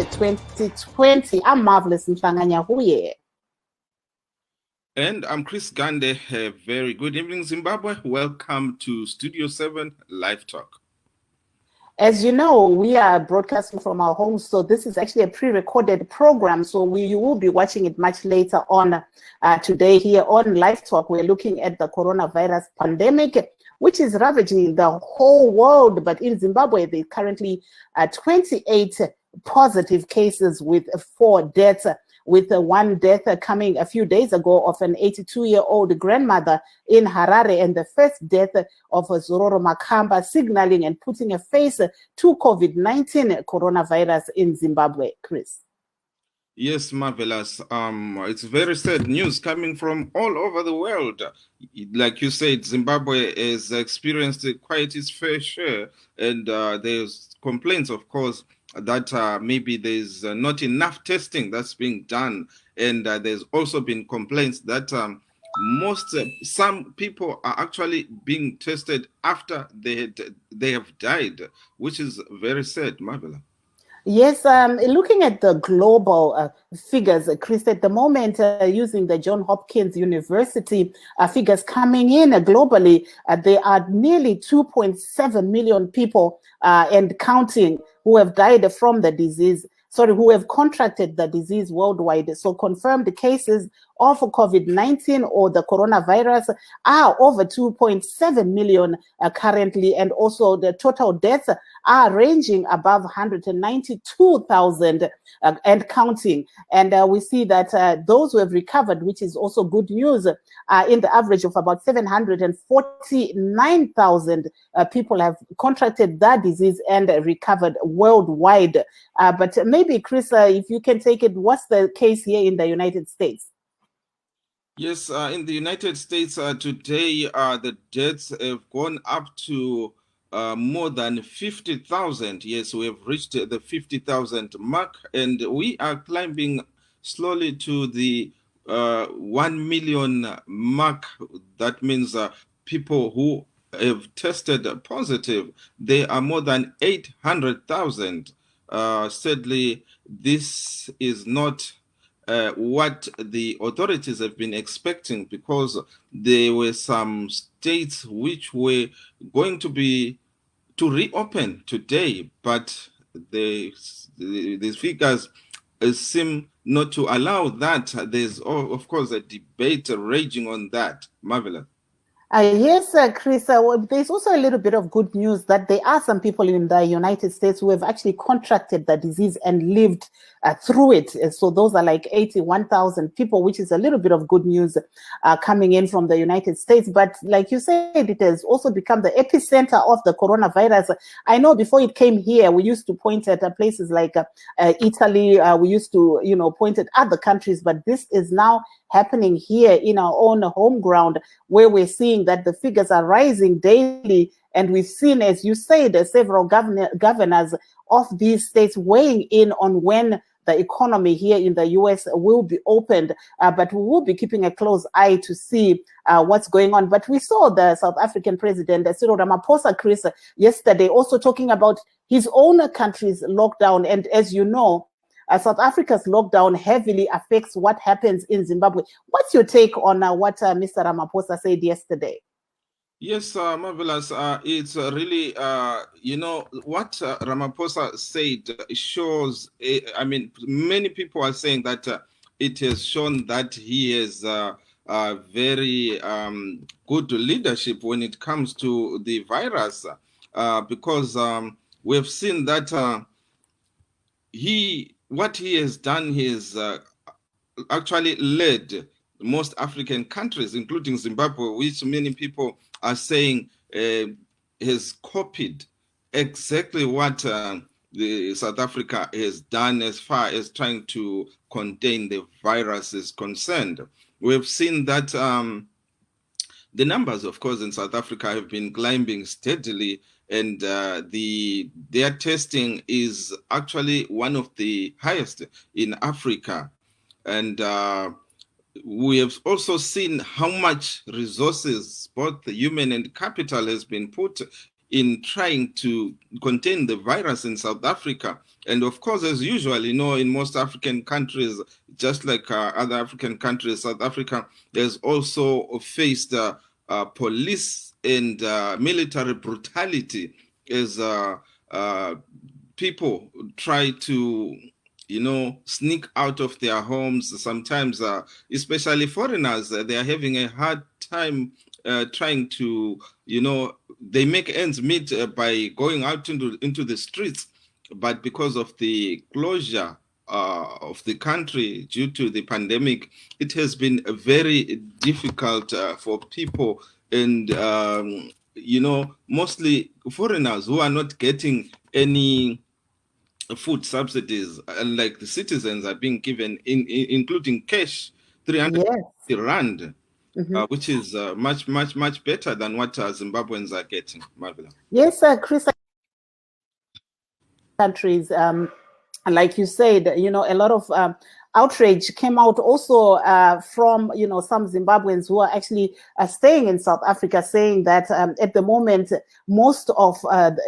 2020. I'm Marvelous Mhlanganya Huye. And I'm Chris Gande. Very good evening, Zimbabwe. Welcome to Studio 7 Livetalk. As you know, we are broadcasting from our homes, so this is actually a pre-recorded program, so you will be watching it much later on today here on Livetalk. We're looking at the coronavirus pandemic, which is ravaging the whole world, but in Zimbabwe, there are currently 28 positive cases with 4 deaths, with one death coming a few days ago of an 82-year-old grandmother in Harare, and the first death of Zororo Makamba, signaling and putting a face to COVID-19 coronavirus in Zimbabwe. Chris. Yes, Marvelous. It's very sad news coming from all over the world. Like you said, Zimbabwe has experienced quite its fair share, and there's complaints, of course, that maybe there's not enough testing that's being done, and there's also been complaints that some people are actually being tested after they have died, which is very sad, Marvela. Yes, looking at the global figures, Chris, at the moment, using the Johns Hopkins University figures coming in globally, there are nearly 2.7 million people and counting who have died from the disease, who have contracted the disease worldwide. So confirmed cases of COVID-19 or the coronavirus are over 2.7 million currently, and also the total deaths are ranging above 192,000 and counting. And we see that those who have recovered, which is also good news, in the average of about 749,000 people have contracted that disease and recovered worldwide. But maybe, Chris, if you can take it, what's the case here in the United States? Yes, in the United States today, the deaths have gone up to more than 50,000. Yes, we have reached the 50,000 mark, and we are climbing slowly to the 1 million mark. That means people who have tested positive, they are more than 800,000. Sadly, this is not what the authorities have been expecting, because there were some states which were going to reopen today, but these figures seem not to allow that. There's of course a debate raging on that. Marvelous. Yes, Chris, there's also a little bit of good news that there are some people in the United States who have actually contracted the disease and lived through it. So those are like 81,000 people, which is a little bit of good news coming in from the United States. But like you said, it has also become the epicenter of the coronavirus. I know before it came here, we used to point at places like Italy. We used to, point at other countries, but this is now happening here in our own home ground, where we're seeing that the figures are rising daily. And we've seen, as you said, several governors of these states weighing in on when the economy here in the U.S. will be opened. But we will be keeping a close eye to see what's going on. But we saw the South African president, Cyril Ramaphosa, Chris, yesterday also talking about his own country's lockdown. And as you know, South Africa's lockdown heavily affects what happens in Zimbabwe. What's your take on what Mr. Ramaphosa said yesterday? Yes, Marvelous. It's really, what Ramaphosa said shows, many people are saying that it has shown that he has very good leadership when it comes to the virus, because we've seen that what he has done, he has actually led most African countries, including Zimbabwe, which many people are saying has copied exactly what the South Africa has done as far as trying to contain the virus is concerned. We've seen that the numbers, of course, in South Africa have been climbing steadily, and their testing is actually one of the highest in Africa. And we have also seen how much resources, both the human and capital, has been put in trying to contain the virus in South Africa. And of course, as usual, you know, in most African countries, just like other African countries, South Africa has also faced police and military brutality as people try to, you know, sneak out of their homes. Sometimes, especially foreigners, they are having a hard time trying to, you know, they make ends meet by going out into the streets. But because of the closure of the country due to the pandemic, it has been very difficult for people, and you know, mostly foreigners who are not getting any food subsidies, like the citizens are being given, including cash, 350 rand, which is much better than what Zimbabweans are getting. Marvela. Yes, Chris. Countries, like you said, you know, a lot of outrage came out also from, you know, some Zimbabweans who are actually staying in South Africa, saying that at the moment, most of,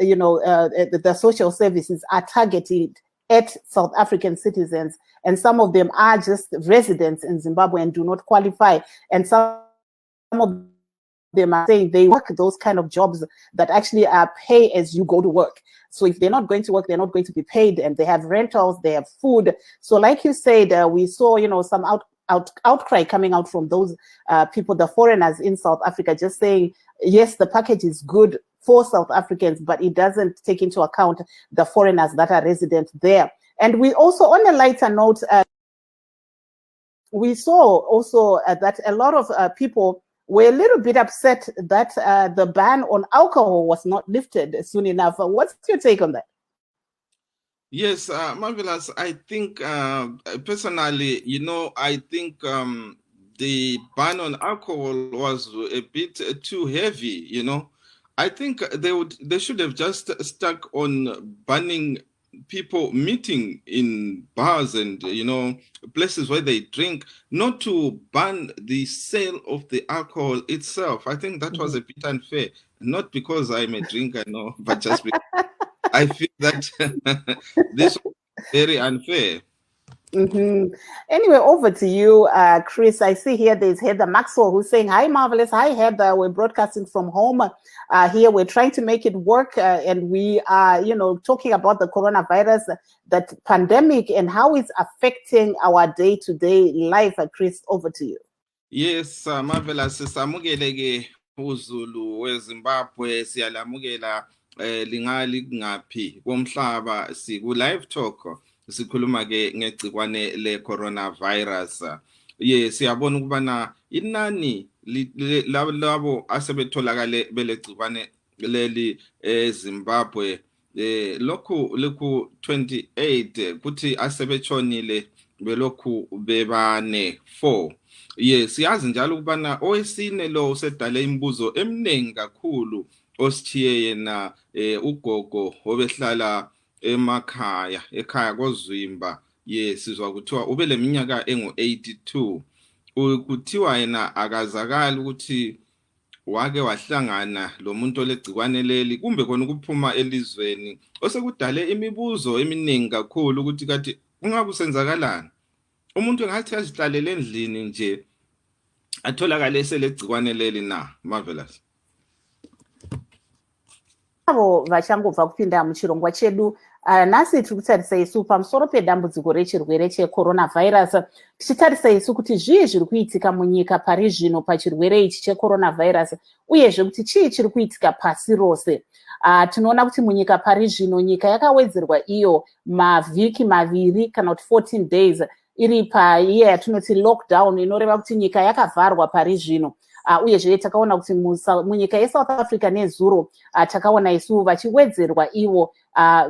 you know, the social services are targeted at South African citizens, and some of them are just residents in Zimbabwe and do not qualify, and some of them are saying they work those kind of jobs that actually pay as you go to work. So if they're not going to work, they're not going to be paid, and they have rentals, they have food. So like you said, we saw, you know, some outcry coming out from those people, the foreigners in South Africa, just saying, yes, the package is good for South Africans, but it doesn't take into account the foreigners that are resident there. And we also, on a lighter note, we saw also that a lot of people were a little bit upset that the ban on alcohol was not lifted soon enough. What's your take on that? Yes, Marvelous. I think personally, you know, I think the ban on alcohol was a bit too heavy, you know. I think they should have just stuck on banning people meeting in bars and, you know, places where they drink, not to ban the sale of the alcohol itself. I think that was a bit unfair, not because I'm a drinker, no, but just because I feel that this was very unfair. Anyway, over to you, Chris. I see here there's Heather Maxwell who's saying, hi, Marvelous. Hi, Heather. We're broadcasting from home here. We're trying to make it work. And we are, you know, talking about the coronavirus, that pandemic, and how it's affecting our day-to-day life. Chris, over to you. Yes, Marvelous. Samukele uZulu weZimbabwe siyalamukela lingali ngaphi komhlaba siku Livetalk sikhuluma ke ngegcikwane le coronavirus. Yes, siyabona ukubana inani labo asebetholakale belegcikwane leli eZimbabwe lokhu 28 kuthi asebetshonile belokhu bebane 4. Yes, siyazi njalo ukubana owesine lo usedale imibuzo eminingi kakhulu osithiye yena ugogo obehlala ekhaya koZwimba. Yes, sizwa kuthiwa ube leminyaka engu-82. Kuthiwa yena akazakala ukuthi wake wahlangana lo muntu olegcikwane leli kumbe kona ukuphuma elizweni, osekudale imibuzo eminingi kakhulu ukuthi kathi ungabe usenzakalani. Umuntu engathi azihlalele endlini nje atholakale selegcikwane leli na. Marvelous. Avo vachangobva kupinda muchirongwa chedu nhasi tiri kutarisa isu pamusoro pedambudziko rechirwere checoronavirus, tichitarisa isu kuti zvii zviri kuitika munyika pari zvino pachirwere ichi checoronavirus, uyezve kuti chii chiri kuitika pasi rose. Tinoona kuti munyika pari zvino nyika yakawedzerwa iyo mavhiki maviri kana kuti 14 days iri paiye yatinoti lockdown, inoreva kuti nyika yakavharwa pari zvino. Uyezve takaona kuti munyika yeSouth Africa nezuro takaona isu vachiwedzerwa ivo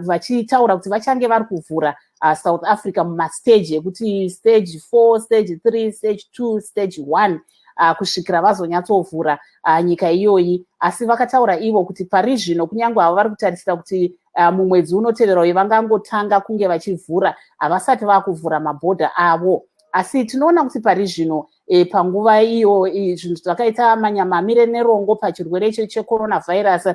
vachitaura kuti vachange vari kuvhura South Africa mumastage ekuti stage 4, stage 3, stage 2, stage 1 kusvikira vazonyatsovhura nyika iyoyi. Asi vakataura ivo kuti pari zvino kunyange ava vari kutarisira kuti mumwedzi unotevera vangangotanga kunge vachivhura, havasati vakuvhura mabhodha avo. Asi tinoona kuti pari zvino panguva iyo zvinhu zvakaita manyamamire nerongo pachirwere icho checoronavirus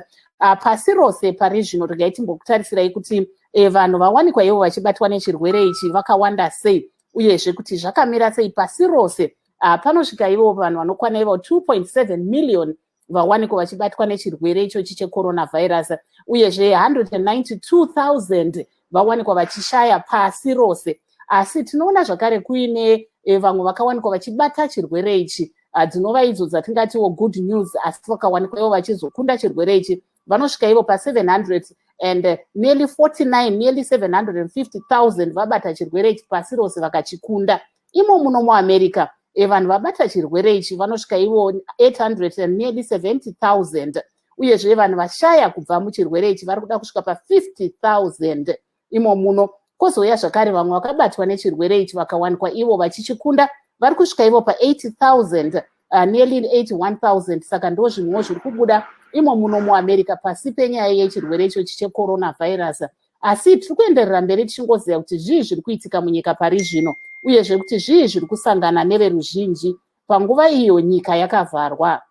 pasi rose pari zvino regai timbokutarisirayi kuti vanhu vawanikwa ivo vachibatwa nechirwere ichi vakawanda sei uyezve kuti zvakamira sei pasi rose. Panosvika ivo vanhu vanokwana ivo 2.7 million vawanikwa vachibatwa nechirwere ichochi checoronavirus uyezve 192,000 vawanikwa vachishaya pasi rose. Asi tinoona zvakare kuine vamwe vakawanikwa vachibata chirwere ichi dzinova idzo dzatingatiwo good news, asi vakawanikwa ivo vachizokunda chirwere ichi vanosvika ivo pa700 and nearly 49 nearly 750,000 vabata chirwere ichi pasi rose vakachikunda. Imo muno muAmerica vanhu vabata chirwere ichi vanosvika ivo 800 and nearly 70,000 uyezve vanhu vashaya kubva muchirwere ichi vari kuda kusvika pa50,000 imo muno. Kozouya zvakare vamwe vakabatwa nechirwere ichi vakawanikwa ivo vachichikunda vari kusvika ivo pa80,000 nearly 81,000. Saka ndo zvinhuwo zviri kubuda imo muno muAmerica pasi penyaya yechirwere ichochi checoronavirus. Asi tiri kuenderera mberi tichingoziva kuti zvii zviri kuitika munyika pari zvino uyezve kuti zvii zviri kusangana neveruzhinji panguva iyo nyika yakavharwa.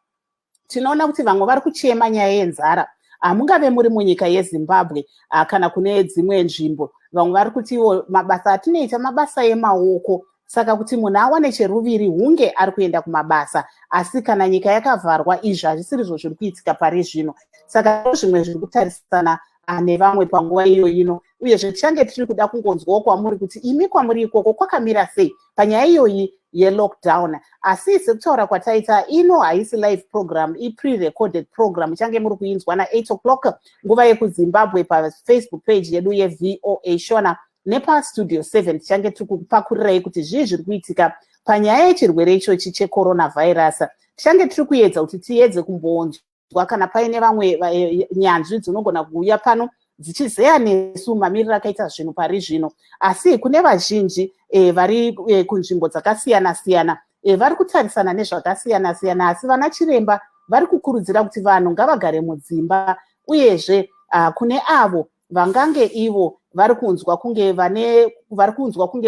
Tinoona kuti vamwe vari kuchema nyaya yenzara, mungave muri munyika yeZimbabwe kana kune dzimwe nzvimbo. Vamwe vari kuti ivo mabasa atinoita mabasa emaoko, saka kuti munhu awane cheruviri hunge ari kuenda kumabasa. Asi kana nyika yakavharwa izvi hazvisirizvo zviri kuitika pari zvino. Saka zvimwe zviri kutarisana nevamwe panguva iyo ino uyezve tichange tiri kuda kungonzwawo kwamuri kuti imi kwamuri ikoko kwakamira sei panyaya iyoyi yelockdown. Asi sekutaura kwataita ino haisi live program, pre-recorded program. Ichange muri kuinzwa na8 o'clock nguva yekuZimbabwe paFacebook page yedu yeVOA Shona nepastudio 7 tichange tiri kupakurirai kuti zvii zviri kuitika panyaya yechirwere ichochi checoronavirus. Tichange tiri kuedza kuti tiedze kumbonzwa kana paine vamwe nyanzvi dzinogona kuuya pano dzichizeya nesu mamiriro akaita zvinhu pari zvino. Asi kune vazhinji vari kunzvimbo dzakasiyana-siyana vari kutarisana nezvakasiyana-siyana, asi vana chiremba vari kukurudzira kuti vanhu ngavagare mudzimba uyezve kune avo vangange ivo vari kunzwa kunge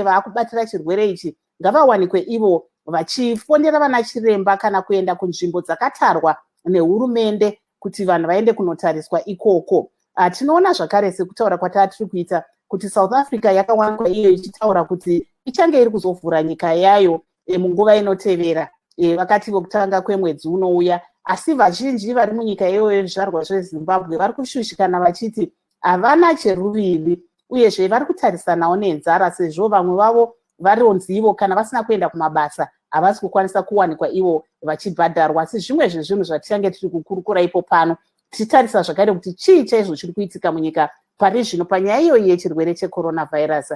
vaakubatira chirwere ichi ngavawanikwe ivo vachifondera vana chiremba kana kuenda kunzvimbo dzakatarwa nehurumende kuti vanhu vaende kunotariswa ikoko. Tinoona zvakare sekutaura kwatatiri kuita kuti South Africa yakawanikwa iyo ichitaura kuti ichange iri kuzovhura nyika yayo munguva inotevera vakati vokutanga kwemwedzi unouya. Asi vazhinji vari munyika iyoyo zvizvarwa zveZimbabwe vari kushushikana vachiti havana cheruviri uyezve vari kutarisanawo nenzara sezvo vamwe vavo varonzi ivo kana vasina kuenda kumabasa havasi kukwanisa kuwanikwa ivo vachibhadharwa. Asi zvimwe zvezvinhu zvatichange tiri kukurukura ipo pano tichitarisa zvakare kuti chii chaizvo chiri kuitika munyika pari zvino panyaya iyoyi yechirwere checoronavirus.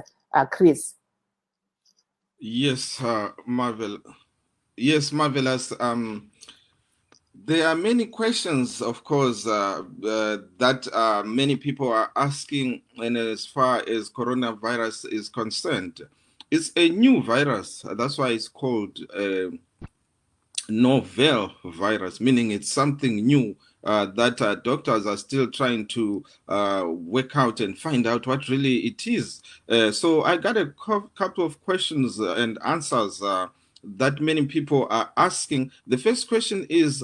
Chris. Yes, Marvelous. There are many questions, of course, that many people are asking, and as far as coronavirus is concerned, it's a new virus. That's why it's called novel virus, meaning it's something new that doctors are still trying to work out and find out what really it is. So I got a couple of questions and answers that many people are asking. The first question is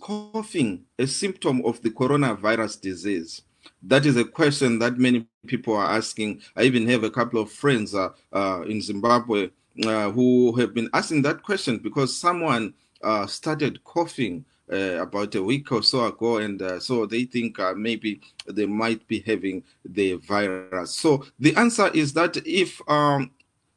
coughing a symptom of the coronavirus disease? That is a question that many people are asking. I even have a couple of friends in Zimbabwe who have been asking that question because someone started coughing about a week or so ago, and so they think maybe they might be having the virus. So the answer is that if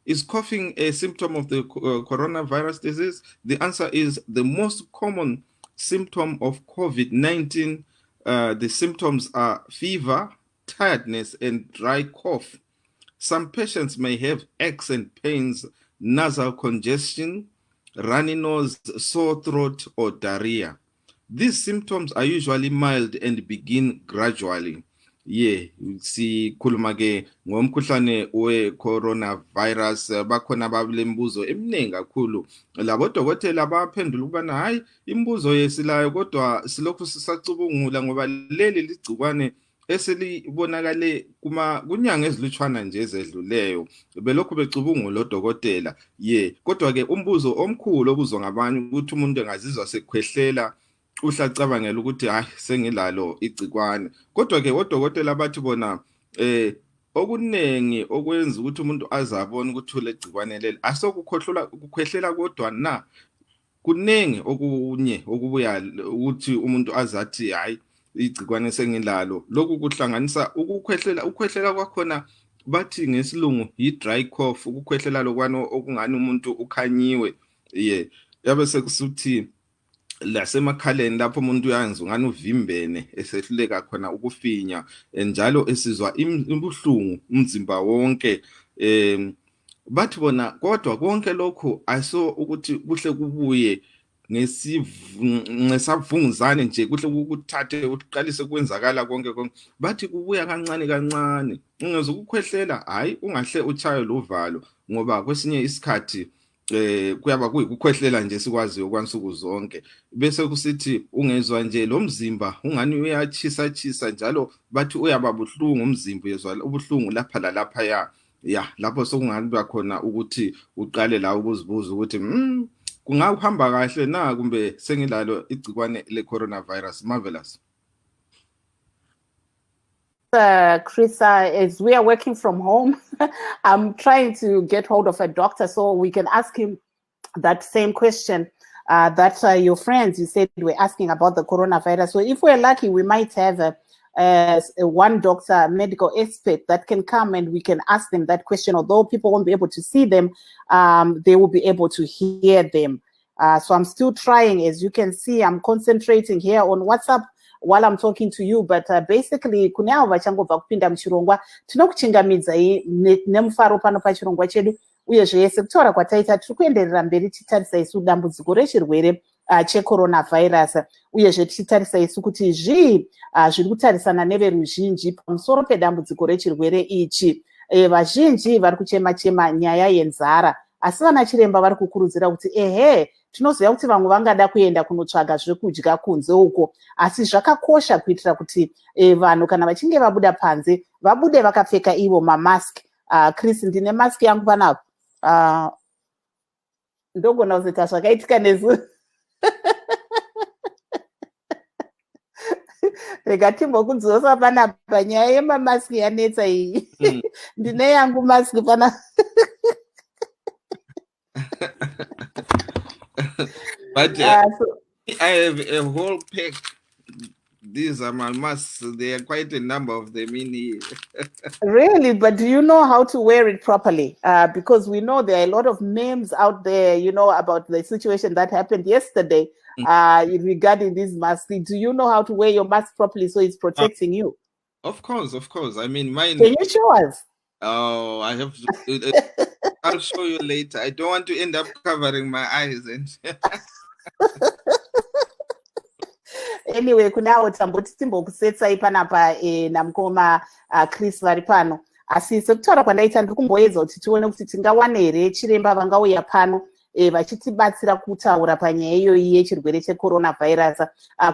is coughing a symptom of the coronavirus disease? The answer is the most common symptom of COVID-19. The symptoms are fever, tiredness, and dry cough. Some patients may have aches and pains, nasal congestion, runny nose, sore throat, or diarrhea. These symptoms are usually mild and begin gradually. Sikhuluma ke ngomkhuhlane we-coronavirus. Bakhona babulembuzo eminingi kakhulu. Labo dokotela baphendula ukubana hayi imbuzo yesilayo kodwa silokhu sisacubungula ngoba leli ligcikwane eselibonakale kunyanga ezilutshwana nje ezedluleyo belokhu becubungula lodokotela kodwa ke umbuzo omkhulu obuzwa ngabanye ukuthi umuntu engazizwa sekhwehlela uhlacabangela ukuthi hayi sengilalo igcikwane, kodwa ke odokotela bathi bona okunengi okwenza ukuthi umuntu azabone ukuthi ulegcikwane leli kukhwehlela kodwa na kunengi okunye okubuya ukuthi umuntu azathi hayi igcikwane sengilalo. Lokhu kuhlanganisa ukukhwehlela kwakhona bathi ngesilungu yi-dry cough, ukukhwehlela lokwano okungani umuntu ukhanyiwe yabe sekusuthi lasemakhaleni lapho umuntu uyanza ungani uvimbene esehluleka khona ukufinya njalo esizwa ubuhlungu umzimba wonke. Bathi bona kodwa konke lokho ayiso ukuthi kuhle kubuye ngesavunguzane nje, kuhle ukuthathe uqalise kwenzakala konke bathi kubuya kancane kancane. Ungeza ukukhwehlela hayi ungahle uchaye lovalo, ngoba kwesinye isikhathi kuyaba kuyikukhwehlela nje sikwaziyo okwansuku zonke, bese kusithi ungezwa nje lo mzimba ungani uyachisa njalo bathi uyaba buhlungu umzimba, uyezwa ubuhlungu lapha lalapha lapho sokungabe khona ukuthi uqale la ukuzibuza ukuthi kungahamba kahle na kumbe sengilalo igcikwane le-coronavirus. Marvelous. Chris, as we are working from home, I'm trying to get hold of a doctor so we can ask him that same question that your friends, you said, were asking about the coronavirus. So if we're lucky, we might have one doctor, medical expert that can come and we can ask them that question. Although people won't be able to see them, they will be able to hear them. So I'm still trying. As you can see, I'm concentrating here on WhatsApp while I'm talking to you, but basically kune avo vachangobva kupinda muchirongwa tinokuchingamidza nemufaro pano pachirongwa chedu, uye zvese kutaura kwataita tiri kuenderera mberi tichitarisa isu dambudziko rechirwere checoronavirus, uyezve tichitarisa isu kuti zvii zviri kutarisana neveruzhinji pamusoro pedambudziko rechirwere ichi. Vazhinji vari kuchema nyaya yenzara, asi vana chiremba vari kukurudzira kuti tinoziva kuti vamwe vangada kuenda kunotsvaga zvekudya kunze uko, asi zvakakosha kuitira kuti vanhu kana vachinge vabuda panze vabude vakapfeka ivo mamask. Chris, ndine mask yangu panapa, ndogona kuzita zvakaitika nezu rega timbokudzosa panapa, nyaya yemamask yanetsa iyi. Ndine yangu mask panapa. But I have a whole pack. These are my masks. There are quite a number of them in here. Really? But do you know how to wear it properly? Because we know there are a lot of memes out there, about the situation that happened yesterday regarding this mask. Do you know how to wear your mask properly so it's protecting you? Of course. I mean, mine. Can you show us? Oh, I have to. I'll show you later. I don't want to end up covering my eyes. Anyway, kunawo tamboti timbokusetsai panapa namukoma Chris vari pano. Asi sekutaura kwandaita ndiri kumboedza kuti tione kuti tingawane here chiremba vangauya pano vachitibatsira kutaura panyaya iyoyi yechirwere checoronavirus,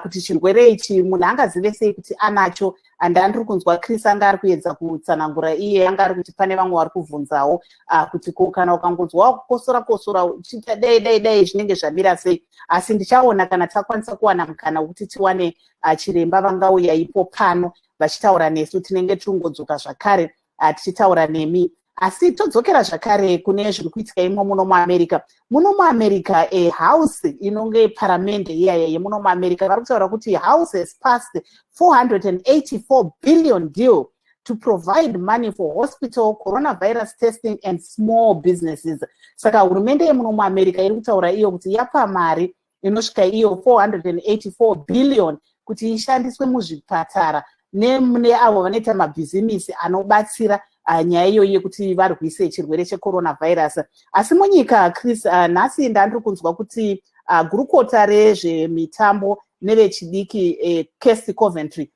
kuti chirwere ichi munhu angazive sei kuti anacho. Andandiri kunzwa Chris anga ari kuedza kutsanangura iye, anga ari kuti pane vamwe vari kubvunzawo kuti kana ukangonzwa kukosora uchita dai zvinenge zvamira sei. Asi ndichaona kana takwanisa kuwana mukana wekuti tiwane chiremba vangauya ipo pano vachitaura nesu, tinenge tiringodzoka zvakare tichitaura nemi. Asi todzokera zvakare kune zviri kuitika imo muno muAmerica. Muno muAmerica house inonge paramende iyaya yemuno muAmerica vari kutaura kuti house has passed $484 billion deal to provide money for hospital, coronavirus testing and small businesses. Saka hurumende yemuno muAmerica iri kutaura iyo kuti yapa mari inosvika iyo $484 billion kuti ishandiswe muzvipatara nemune avo vanoita mabhizimisi anobatsira nyaya iyoyi yekuti varwise chirwere checoronavirus. Asi munyika Chris, nhasi ndandiri kunzwa kuti gurukota rezvemitambo nevechidiki Cast Coventry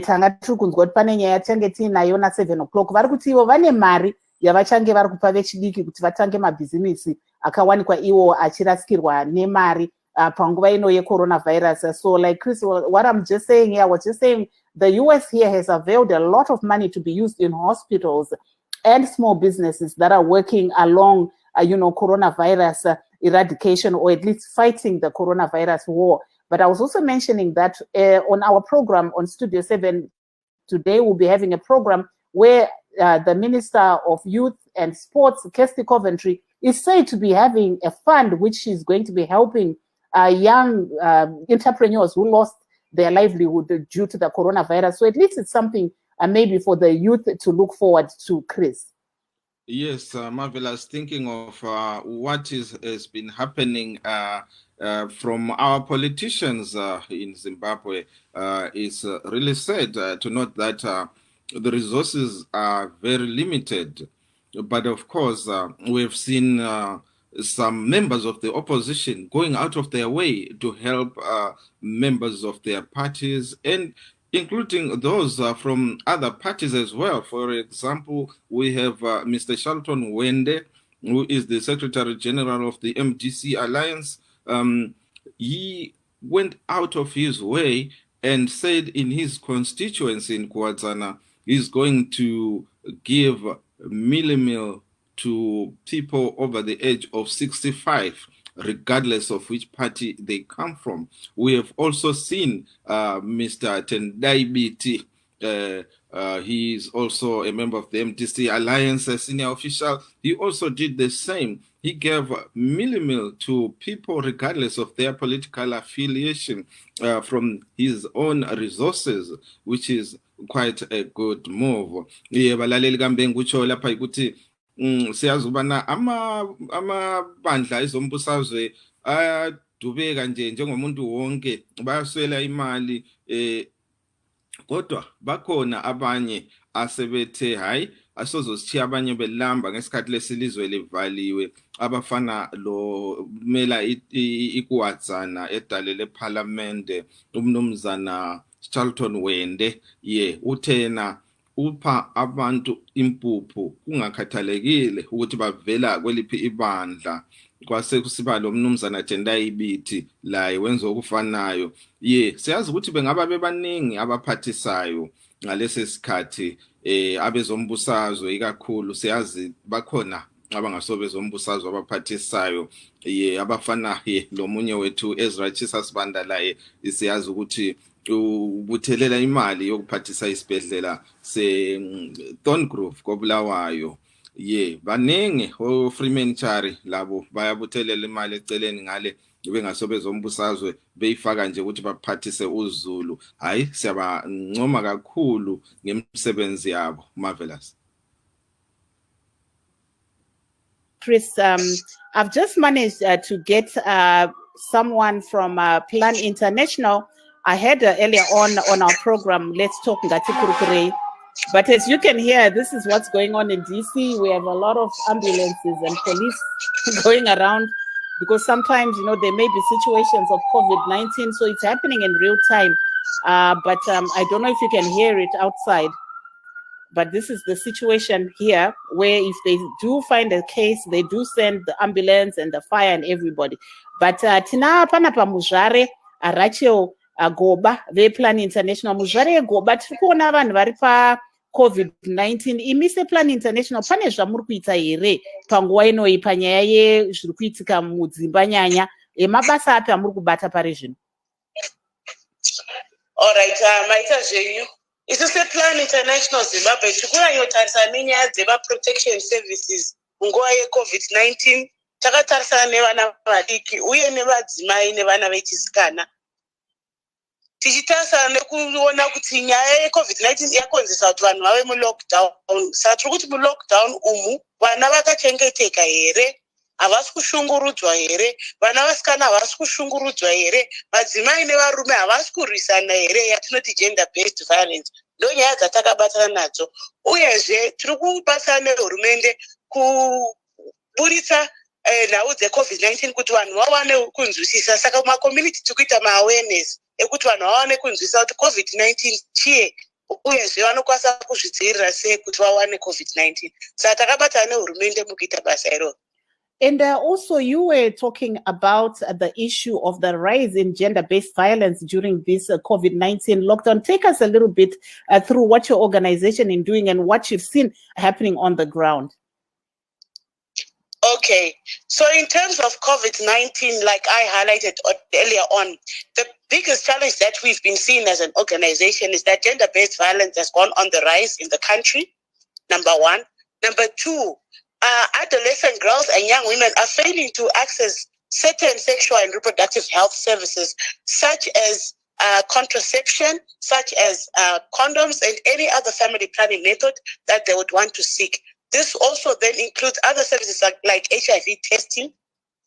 tanga tiri kunzwa kuti pane nyaya tange tiinayo na7 o'clock vari kuti ivo vane mari yavachange vari kupa vechidiki kuti vatange mabhizimisi akawanikwa iwo achirasikirwa nemari panguva ino yecoronavirus. So like Chris, what I'm just saying here, I was just saying the US here has availed a lot of money to be used in hospitals and small businesses that are working along, coronavirus eradication, or at least fighting the coronavirus war. But I was also mentioning that on our program on Studio 7 today, we'll be having a program where the Minister of Youth and Sports, Kirsty Coventry, is said to be having a fund which is going to be helping young entrepreneurs who lost their livelihood due to the coronavirus. So at least it's something maybe for the youth to look forward to, Chris. Yes, marvelous. Thinking of what has been happening from our politicians in Zimbabwe, is really sad to note that the resources are very limited. But of course, we've seen some members of the opposition going out of their way to help members of their parties, and including those from other parties as well. For example, we have Mr. Shelton Wende, who is the Secretary General of the MDC Alliance. He went out of his way and said in his constituency in Kwazana, he's going to give meal to people over the age of 65, regardless of which party they come from. We have also seen Mr. Tendai Biti. He is also a member of the MDC Alliance, a senior official. He also did the same. He gave meal to people regardless of their political affiliation from his own resources, which is quite a good move. Siyazi ubana amabandla ezombusazwe ayadubeka nje njengomuntu wonke, bayaswela imali, kodwa bakhona abanye asebethe hayi asozosithiya abanye belamba ngesikhathi lesilizwe livaliwe, abafana lo mela ikwazana edale leParliament, umnumzana Charlton Wende. Uthena upha abantu impuphu kungakhathalekile ukuthi bavela kweliphi ibandla. Kwase kusiba lo mnumzana Tendai Biti laye wenza okufanayo. Siyazi ukuthi bengaba bebaningi abaphathisayo ngalesi sikhathi abezombusazwe, ikakhulu siyazi bakhona abangasobezombusazwe abaphathisayo, abafana lo munye wethu Ezra Chisasibanda laye siyazi ukuthi ubuthelela imali yokuphathisa isibhedlela seThorngrove koBulawayo. Baningi Freeman Chari labo bayabuthelela imali eceleni ngale bengasobezombusazwe beyifaka nje ukuthi baphathise uZulu. Hayi, siyabancoma kakhulu ngemsebenzi yabo. Marvelous. Chris, I've just managed to get someone from Plan International. I had earlier on our program, Let's Talk Ngati Kurukure. But as you can hear, this is what's going on in DC. We have a lot of ambulances and police going around because sometimes, there may be situations of COVID-19. So it's happening in real time. But I don't know if you can hear it outside. But this is the situation here where if they do find a case, they do send the ambulance and the fire and everybody. But tina panapa muzvare Rachel Goba, they Plan International muzvare Goba tikuona vanhu vari pa COVID-19 imise Plan International pane zvamuri kuita here panguva inoi panyaya yezviri kuitika mudzimba nyanya emabasa api amuri kubata pari zvino? All right, maita zvenyu isu sePlan International Zimbabwe tikuranyotarisana nenyaya dzeva-protection services munguva yeCovid-19. Takatarisana nevana vadiki uye nevadzimai nevana vechisikana. Tichitarisana nekuona kuti nyaya yeCovid-19 yakonzesa kuti vanhu vave mulockdown. Saka tiri kuti mulockdown umu vana vakachengeteka here? Havasi kushungurudzwa here? Vana vasikana havasi kushungurudzwa here? Madzimai nevarume havasi kurwisana here? Yatinoti gender based violence. Ndo nyaya dzatakabatana nadzo. Uyezve tiri kubatsira nehurumende kuburitsa nhau dzeCovid-19 kuti vanhu vawane kunzwisisa. Saka community tiri kuita ma-awareness ekuti vanhu vawane kunzwisisa kuti COVID-19 chie uyezve vanokwanisa kuzvidzivirira sei kuti vawane COVID-19. Saka takabatana nehurumende mukuita basa iroro. And also, you were talking about the issue of the rise in gender-based violence during this COVID-19 lockdown. Take us a little bit through what your organization is doing and what you've seen happening on the ground. Okay, so in terms of COVID-19, like I highlighted earlier on, the biggest challenge that we've been seeing as an organization is that gender-based violence has gone on the rise in the country, number one. Number two, adolescent girls and young women are failing to access certain sexual and reproductive health services, such as contraception, such as condoms, and any other family planning method that they would want to seek. This also then includes other services like HIV testing.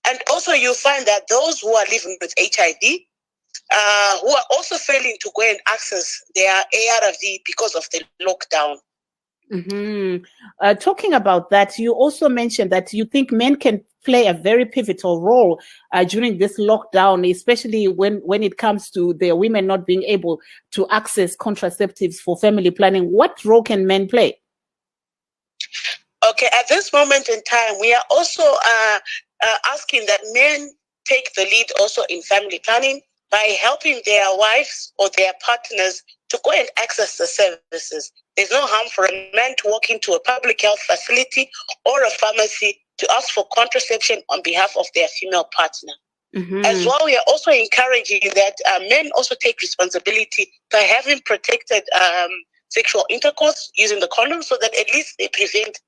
And also you find that those who are living with HIV, who are also failing to go and access their ARV because of the lockdown. Mm-hmm. Talking about that, you also mentioned that you think men can play a very pivotal role during this lockdown, especially when it comes to the women not being able to access contraceptives for family planning. What role can men play? Okay, at this moment in time, we are also asking that men take the lead also in family planning by helping their wives or their partners to go and access the services. There's no harm for a man to walk into a public health facility or a pharmacy to ask for contraception on behalf of their female partner. Mm-hmm. As well, we are also encouraging that men also take responsibility by having protected sexual intercourse using the condom so that at least they prevent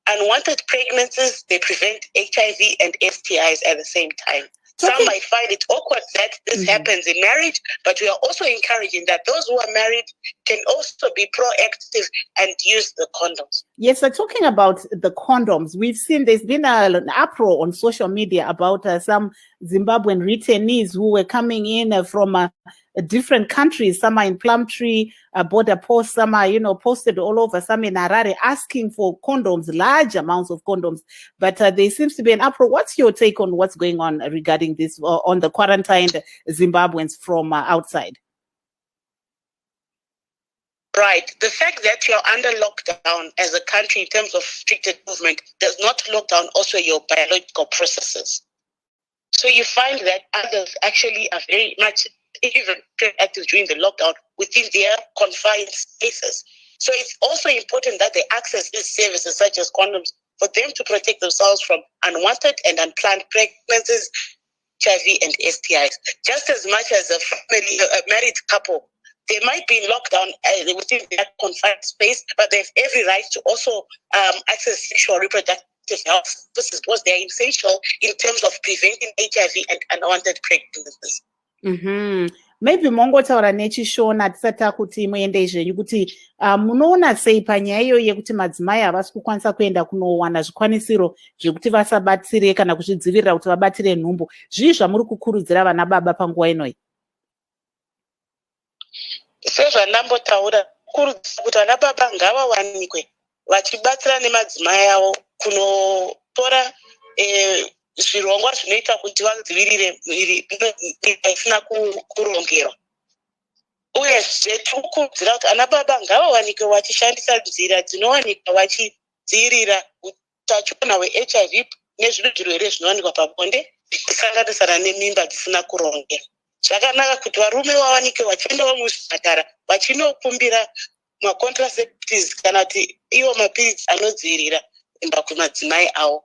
unwanted pregnancies, they prevent HIV and STIs at the same time. Some might find it awkward that this happens in marriage, but we are also encouraging that those who are married can also be proactive and use the condoms. Yes, talking about the condoms, we've seen there's been an uproar on social media about some Zimbabwean returnees who were coming in from different countries. Some are in Plumtree, border posts, some are, posted all over, some in Harare, asking for condoms, large amounts of condoms. But there seems to be an uproar. What's your take on what's going on regarding this, on the quarantined Zimbabweans from outside? Right. The fact that you're under lockdown as a country in terms of restricted movement does not lock down also your biological processes. So you find that others actually are very much even active during the lockdown within their confined spaces. So it's also important that they access these services such as condoms for them to protect themselves from unwanted and unplanned pregnancies, HIV and STIs. Just as much as a married couple, they might be in lockdown within their confined space, but they have every right to also access sexual reproductive health services because they are essential in terms of preventing HIV and unwanted pregnancies. Mm-hmm. Maybe mongotaura nechishona tisati kuti muende zvenyu kuti munoona sei panyaya iyoyi yekuti madzimai havasi kukwanisa kuenda kunowana zvikwanisiro zvekuti vasabatsire kana kuzvidzivirira kuti vabatire nhumbu. Zvii zvamuri kukurudzira vana baba panguva inoyi? Sezvandambotaura, kurudzira kuti vana baba ngavawanikwe vachibatsira nemadzimai avo kunotora zvirongwa zvinoita kuti vadzivirire miviri isina kurongerwa. Uyezve tikukurudzira kuti ana baba ngavawanikwe vachishandisa nzira dzinowanikwa vachidzivirira utachiona hweHIV nezvimwe zvirwere zvinowanikwa pabonde kusanganisira nemimba dzisina kurongerwa. Zvakanaka kuti varume vawanikwe vachiendawo muzvipatara vachinokumbira macontracectives kana kuti iwo mapilisi anodzivirira mimba kumadzimai avo.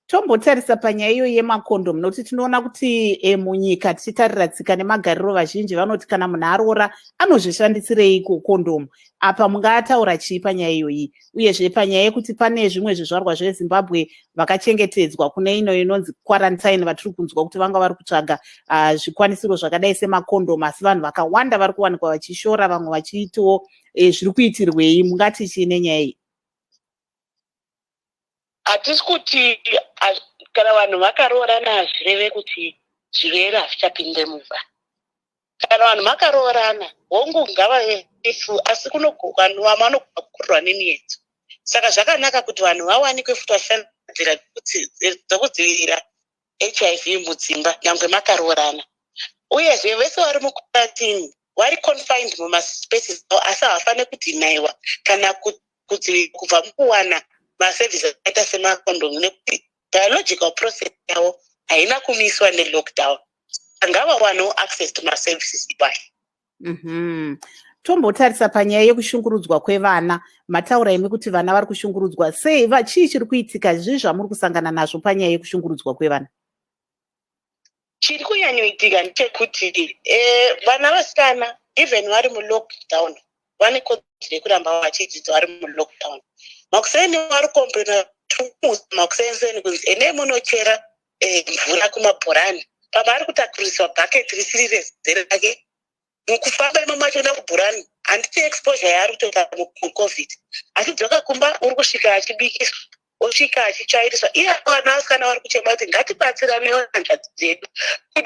Tombotarisa panyaya iyoyi yemakondomu nokuti tinoona kuti munyika tichitarira tsika nemagariro vazhinji vanoti kana munhu aroora anozvishandisirei kondomu. Apa mungataura chii panyaya iyoyi? Uyezve panyaya yekuti pane zvimwe zvizvarwa zveZimbabwe vakachengetedzwa kune ino inonzi quarantine vatiri kunzwa kuti vanga vari kutsvaga zvikwanisiro zvakadai semakondomu, asi vanhu vakawanda vari kuwanikwa vachishora, vamwe vachiitiwo zviri kuitirwei? Mungati chii nenyaya iyi? Hatisi kuti kana vanhu vakaroorana hazvireve kuti zvirwere hazvichapinde mumba. Kana vanhu vakaroorana hongu ngavave refu, asi vanhu vanogona kukurwa nemiyedzo. Saka zvakanaka kuti vanhu vawanikwe futi vachishandira dzekudzivirira HIV mudzimba nyangwe makaroorana. Uyezve vese vari muquarantine vari confined mumaspaces avo asi havafaniri kudhinaiwa kana kudzivirirwa kubva mukuwana masevhisi akaita semakondomu nekuti biological process yavo haina kumiswa nelockdown. Ngavawanawo access to maservices iwayo. Tombotarisa panyaya yekushungurudzwa kwevana. Mataura imi kuti vana vari kushungurudzwa sei? Chii chiri kuitika? Zvii zvamuri kusangana nazvo panyaya yekushungurudzwa kwevana? Chiri kunyanyoitika ndechekuti vana vasikana even vari mulockdown vane kodzero yekuramba vachidzidza vari mulockdown. Makuseni vari komplena makuseni kunzi ene munochera mvura kumabhorani. Baba ari kutakuriswa bhaketi risiri rezera rake. Mukufamba imo macho nekubhurani handiti exposure yaari kutoita mucovid. Achidzoka kumba uri kusvika achibikiswa, osvika achitsvairiswa. Iye vana vasikana vari kuchema kuti ngatibatsiranewo hanzvadzi dzedu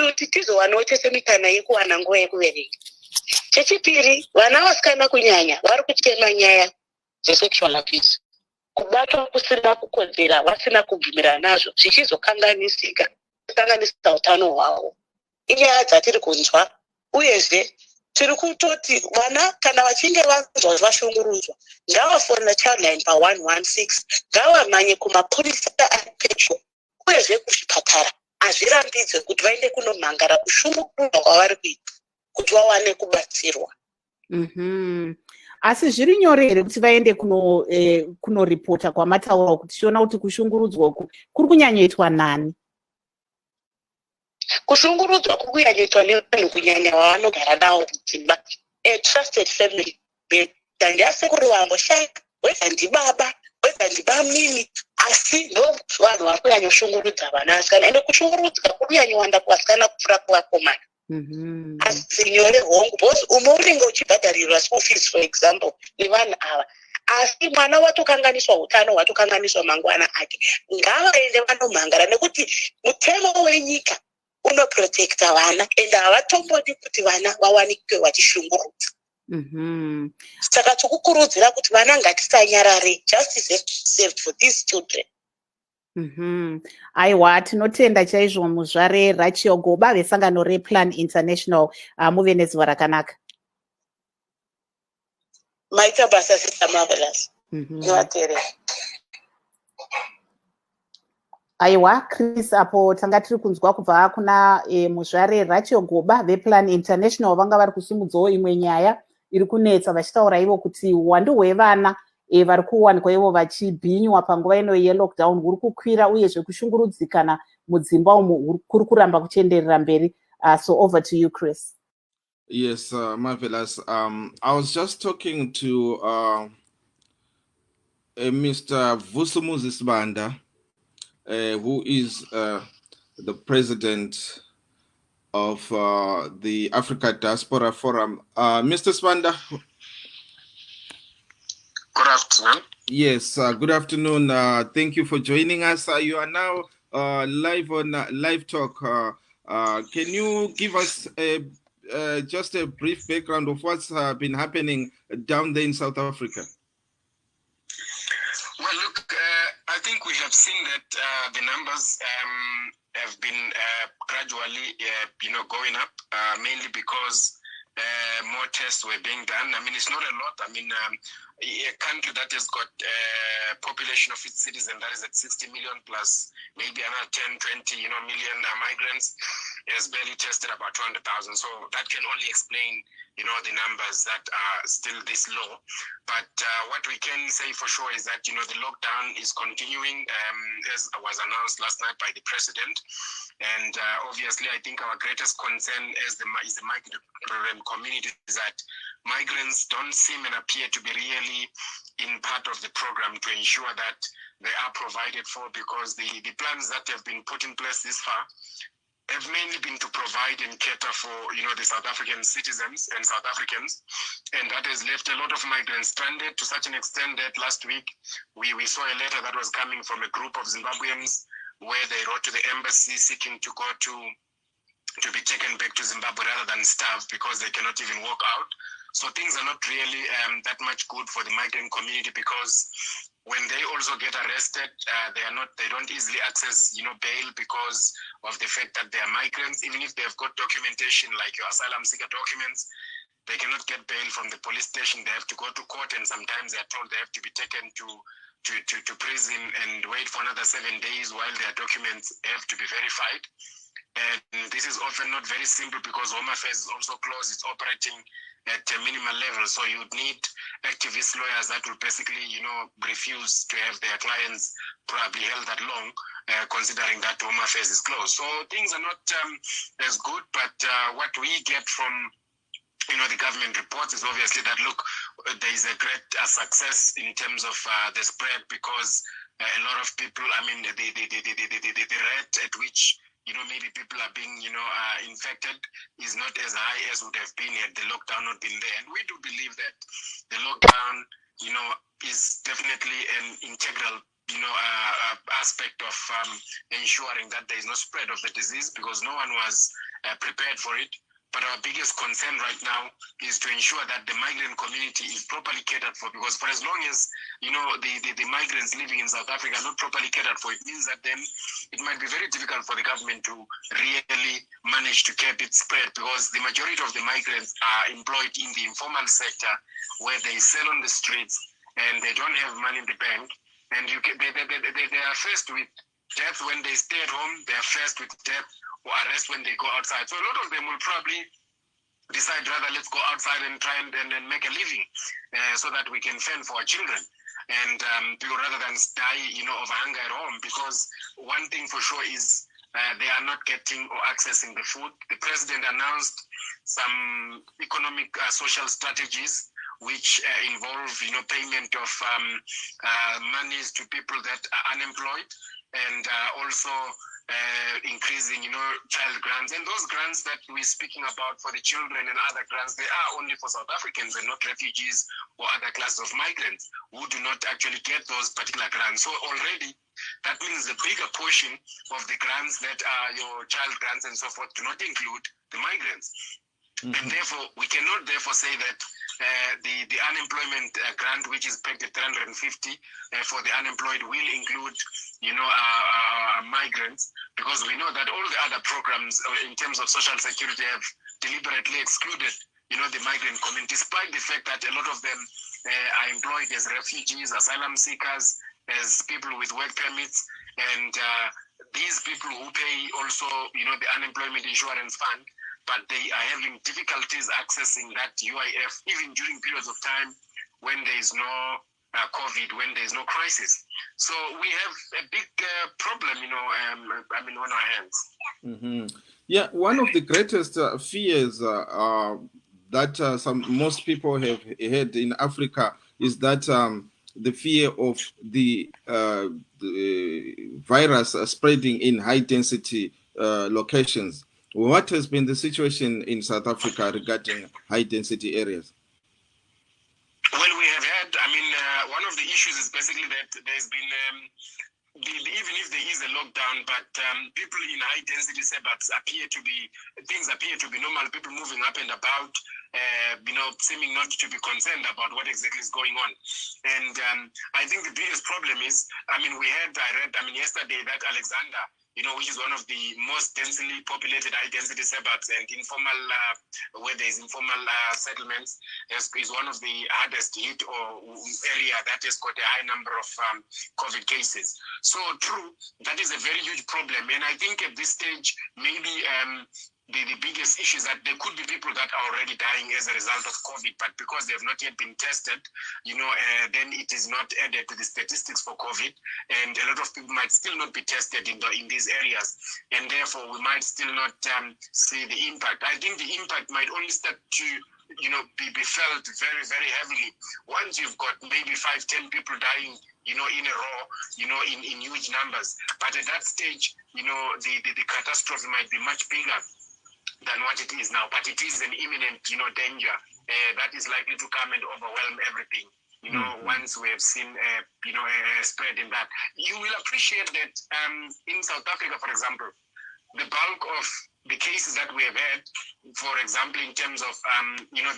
kuti tizowanawo tese mikana yekuwana nguva yekuvereka. Chechipiri, vana vasikana kunyanya vari kuchema nyaya dzesexual abuse. Kubatwa kusina kukodzera, vasina kubvumirana nazvo, zvichizokanganisa utano hwavo. Inyaya dzatiri kunzwa. Uyezve tiri kutoti vana kana vachinge vanzwa vashungurudzwa ngavafonera childline pa116, ngavamhanye kumapurisa ari pedyo, uyezve kuzvipatara. Hazvirambidzwe kuti vaende kunomhangara kushungurudzwa kwavari kuita kuti vawane kubatsirwa. Asi zviri nyore here kuti vaende kunoripota kwamataura kuti tichiona kuti kushungurudzwa uku kuri kunyanyoitwa nani? Kushungurudzwa kukunyanyoitwa nevanhu kunyanya vavanogara navo mudzimba. A trusted family. Ndiasekuru vangoshaya, weza ndibaba, weza ndibamimi, asi ndovanhu vari kunyanyoshungurudza vana vasikana. Ende kushungurudzwa kunyanyowanda kuvasikana kupfuura kuvakomana. Asi nyore hongu, because umwe unenge uchibhadharirwa school fees for example nevanhu ava. Asi mwana watokanganiswa utano, watokanganiswa mangwana ake. Ngavaende vanomhangara nekuti mutemo wenyika unoprotecta vana ende havatombodi kuti vana vawanikwe vachishungurudza. Saka tikukurudzira kuti vana ngatisanyarare. Justice has to be served for these children. Aiwa, tinotenda chaizvo muzvare Rachel Goba vesangano rePlan International. Muve nezuva rakanaka. Maita basa Sister Marvelous. Nivateerera. Aiwa, Chris, apo tanga tiri kunzwa kubva kuna muzvare Rachel Goba vePlan International vanga vari kusumudzawo imwe nyaya iri kunetsa vachitaura ivo kuti uwandu hwevana vari kuwanikwa ivo vachibhinywa panguva ino yelockdown huri kukwira uyezve kushungurudzikana mudzimba umo kuri kuramba kuchenderera mberi. So over to you, Chris. Yes, Marvelous. I was just talking to Mr. Vusumuzi Sibanda, who is the president of the Africa Diaspora Forum. Mr. Sibanda. Good afternoon. Yes, good afternoon. Thank you for joining us. You are now live on Livetalk. Can you give us just a brief background of what's been happening down there in South Africa? Well, look, I think we have seen that the numbers have been gradually, going up, mainly because more tests were being done. I mean, it's not a lot. I mean, a country that has got a population of its citizens that is at 60 million plus maybe another 10, 20, million migrants has barely tested about 200,000. So that can only explain, the numbers that are still this low. But what we can say for sure is that, the lockdown is continuing, as was announced last night by the president. And obviously, I think our greatest concern is the migrant community is that migrants don't seem and appear to be really in part of the program to ensure that they are provided for, because the plans that have been put in place this far have mainly been to provide and cater for, the South African citizens and South Africans. And that has left a lot of migrants stranded to such an extent that last week we saw a letter that was coming from a group of Zimbabweans where they wrote to the embassy seeking to go to be taken back to Zimbabwe rather than starve because they cannot even walk out. So things are not really that much good for the migrant community, because when they also get arrested, they don't easily access bail because of the fact that they are migrants. Even if they've got documentation like your asylum seeker documents, they cannot get bail from the police station. They have to go to court, and sometimes they are told they have to be taken to to prison and wait for another 7 days while their documents have to be verified. And this is often not very simple because Home Affairs is also closed. It's operating at a minimal level. So you would need activist lawyers that will basically, refuse to have their clients probably held that long, considering that Home Affairs is closed. So things are not as good, but what we get from the government reports is obviously that, look, there is a great success in terms of the spread because a lot of people, the rate at which maybe people are being, infected is not as high as would have been had the lockdown not been there. And we do believe that the lockdown, is definitely an integral, aspect of ensuring that there is no spread of the disease because no one was prepared for it. But our biggest concern right now is to ensure that the migrant community is properly catered for, because for as long as, the migrants living in South Africa are not properly catered for, it means that then it might be very difficult for the government to really manage to cap its spread, because the majority of the migrants are employed in the informal sector where they sell on the streets and they don't have money in the bank. And they are faced with death when they stay at home, they are faced with death or arrest when they go outside. So a lot of them will probably decide rather let's go outside and try and make a living so that we can fend for our children. And rather than die, of hunger at home, because one thing for sure is they are not getting or accessing the food. The president announced some economic social strategies which involve, payment of monies to people that are unemployed, and also increasing, child grants. And those grants that we're speaking about for the children and other grants, they are only for South Africans and not refugees or other classes of migrants who do not actually get those particular grants. So already, that means the bigger portion of the grants that are your child grants and so forth do not include the migrants. Mm-hmm. And therefore, we cannot therefore say that the unemployment grant, which is pegged at 350 for the unemployed, will include, migrants, because we know that all the other programs in terms of social security have deliberately excluded, the migrant community, despite the fact that a lot of them are employed as refugees, asylum seekers, as people with work permits, and these people who pay also, the unemployment insurance fund, but they are having difficulties accessing that UIF, even during periods of time when there is no COVID, when there is no crisis. So we have a big problem, on our hands. Mm-hmm. Yeah, one of the greatest fears that most people have had in Africa is that the fear of the virus spreading in high-density locations. What has been the situation in South Africa regarding high-density areas? Well, we have had, one of the issues is basically that there's been, even if there is a lockdown, but people in high-density suburbs things appear to be normal, people moving up and about, seeming not to be concerned about what exactly is going on. And I think the biggest problem is, I read yesterday that Alexander, which is one of the most densely populated high-density suburbs and informal, where there's informal settlements, is one of the hardest hit or area that has got a high number of COVID cases. So true, that is a very huge problem. And I think at this stage, maybe the biggest issue is that there could be people that are already dying as a result of COVID, but because they have not yet been tested, then it is not added to the statistics for COVID, and a lot of people might still not be tested in these areas, and therefore we might still not see the impact. I think the impact might only start to be felt very, very heavily once you've got maybe 5-10 people dying, in a row, in huge numbers. But at that stage, the catastrophe might be much bigger than what it is now. But it is an imminent, danger that is likely to come and overwhelm everything. Once we have seen, a spread in that. You will appreciate that in South Africa, for example, the bulk of the cases that we have had, for example, in terms of,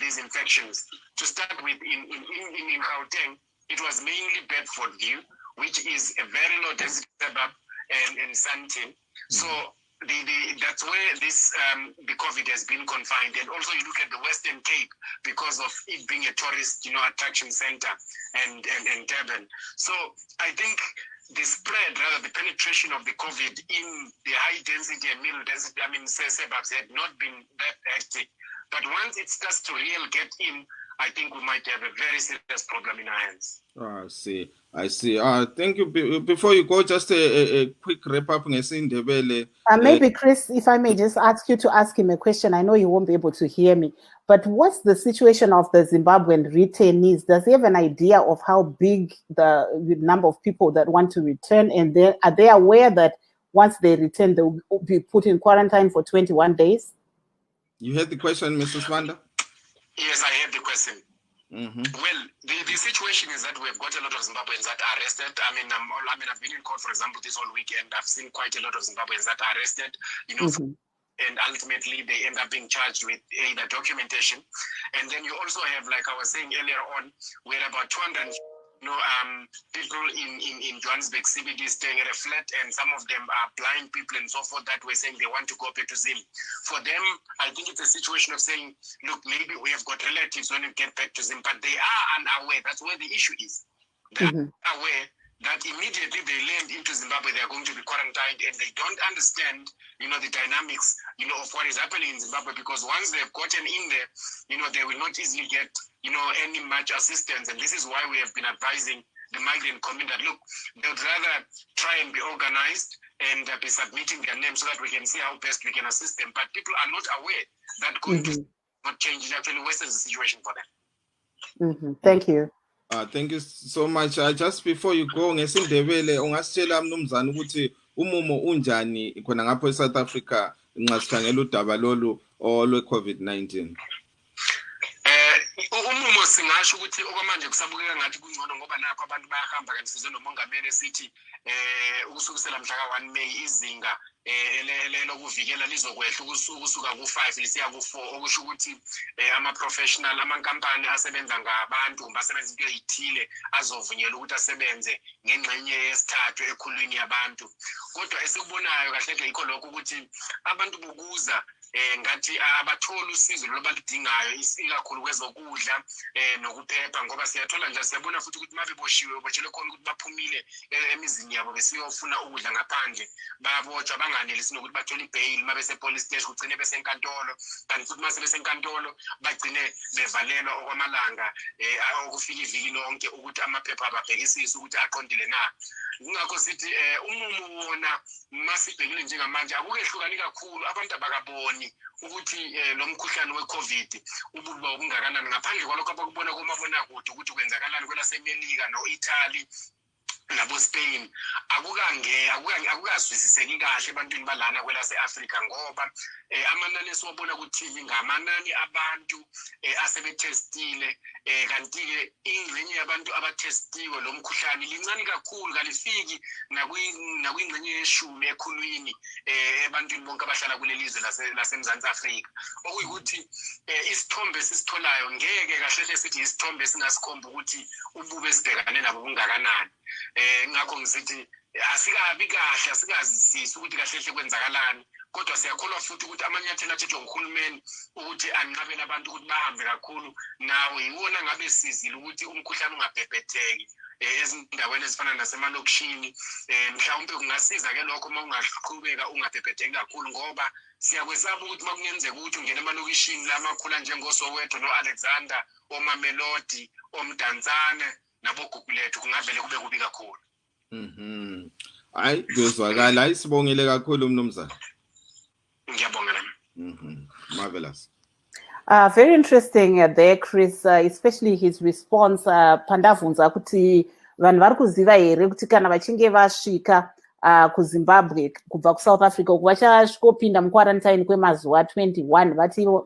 these infections, to start with in Gauteng, it was mainly Bedfordview, which is a very low density suburb, and Sandton. So that's where this the COVID has been confined. And also you look at the Western Cape because of it being a tourist, attraction center and Durban. So I think the spread, rather the penetration of the COVID in the high density and middle density, suburbs had not been that hectic. But once it starts to really get in, I think we might have a very serious problem in our hands. I see. Thank you. Before you go, just a quick wrap up. Maybe, Chris, if I may just ask you to ask him a question. I know you won't be able to hear me, but what's the situation of the Zimbabwean retainees? Does he have an idea of how big the number of people that want to return? And are they aware that once they return, they will be put in quarantine for 21 days? You heard the question, Mrs. Vanda? Yes, I heard the question. Mm-hmm. Well, the situation is that we've got a lot of Zimbabweans that are arrested. I've been in court, for example, this whole weekend. I've seen quite a lot of Zimbabweans that are arrested, Mm-hmm. and ultimately they end up being charged with either documentation. And then you also have, like I was saying earlier on, we're about 200 people in Johannesburg CBD staying at a flat, and some of them are blind people and so forth that were saying they want to go back to Zim. For them, I think it's a situation of saying, look, maybe we have got relatives when we get back to Zim, but they are unaware. That's where the issue is. They are aware that immediately they land into Zimbabwe, they are going to be quarantined, and they don't understand, the dynamics, of what is happening in Zimbabwe, because once they've gotten in there, they will not easily get, any much assistance. And this is why we have been advising the migrant community that, look, they would rather try and be organized and be submitting their names so that we can see how best we can assist them. But people are not aware that going to not change. It actually worsens the situation for them. Thank you. Thank you so much. Just before you go, ngesindebele ungasitshela mnumzana ukuthi umumo unjani khona ngapho eSouth Africa nxasikhangela udaba lolu olwe COVID-19. Umumo singasho ukuthi okwamanje kusabukeka ngathi kungcono ngoba nakho abantu bayahamba kanti sizwe nomongameli esithi ukusukisela mhla ka-1 May izinga lokuvikela lizokwehla ukusuka ku-5 lisiya ku-4, okusho ukuthi ama-professional, amankampani asebenza ngabantu basebenza into eyithile azovunyelwa ukuthi asebenze ngengxenye yesithathu ekhulwini yabantu. Kodwa esikubonayo kahle yikho lokho ukuthi abantu bokuza ngathi abathola usizo lobaludingayo ikakhulu kwezokudla nokuphepha, ngoba siyathola nje siyabona futhi ukuthi mabeboshiwe botshelwe khona ukuthi baphumile emizini yabo besiyofuna ukudla ngaphandle, bayabotshwa banganelisi nokuthi bathole ibail mabese police station kugcine besenkantolo, kanti futhi mase besenkantolo bagcine bevalelwa okwamalanga okufika iviki lonke ukuthi amaphepha ababhekisise ukuthi aqondile na. Ngakho sithi umumo wona masibhekile njengamanje akukehlukani kakhulu, abantu abakaboni ukuthi lo mkhuhlane we-COVID ububa obungakanani ngaphandle kwalokho abakubona kumabonakude ukuthi kwenzakalani kwelasemelika no-Italy nabo-Spain. Akukazwisiseki kahle ebantwini balana kwelase-Afrika ngoba amanani esiwabona ku-TV ngamanani abantu asebethestile, kanti-ke ingxenye yabantu abathestiwe lo mkhuhlane lincane kakhulu, kalifiki nakwingxenye ye10 ekhulwini ebantwini bonke abahlala kuleli lizwe laseMzansi Afrika. Okuyikuthi isithombe esisitholayo ngeke kahle sithi isithombe esingasikhomba ukuthi ubube esibhekane nabo bungakanani. Ngakho ngisithi asikabi kahle, asikazisisi ukuthi kahle kwenzakalani, kodwa siyakholwa futhi ukuthi amanyathelo athethwe nguhulumeni ukuthi anqabele abantu ukuthi bahambe kakhulu nawe yiwona ngabe sizile ukuthi umkhuhlane ungabhebhetheki ezindaweni ezifana nasemalokishini. Mhlawumbe kungasiza ke lokho uma ungaqhubeka ungabhebhetheki kakhulu, ngoba siyakwesaba ukuthi makungenzeka ukuthi ungena emalokishini lamakhula njengoSoweto no-Alexander, oMamelodi, oMdantsane naboGugulethu kungavele kube kubi kakhulu. Hayi kuzwakala, ayisibongile kakhulu mnumzana. Ngiyabonga nami. Marvelous. Very interesting there, Chris, especially his response. Pandavunza kuti vanhu vari kuziva here kuti kana vachinge vasvika kuZimbabwe kubva kuSouth Africa vachasvikopinda muquarantine kwemazuva 21 vativo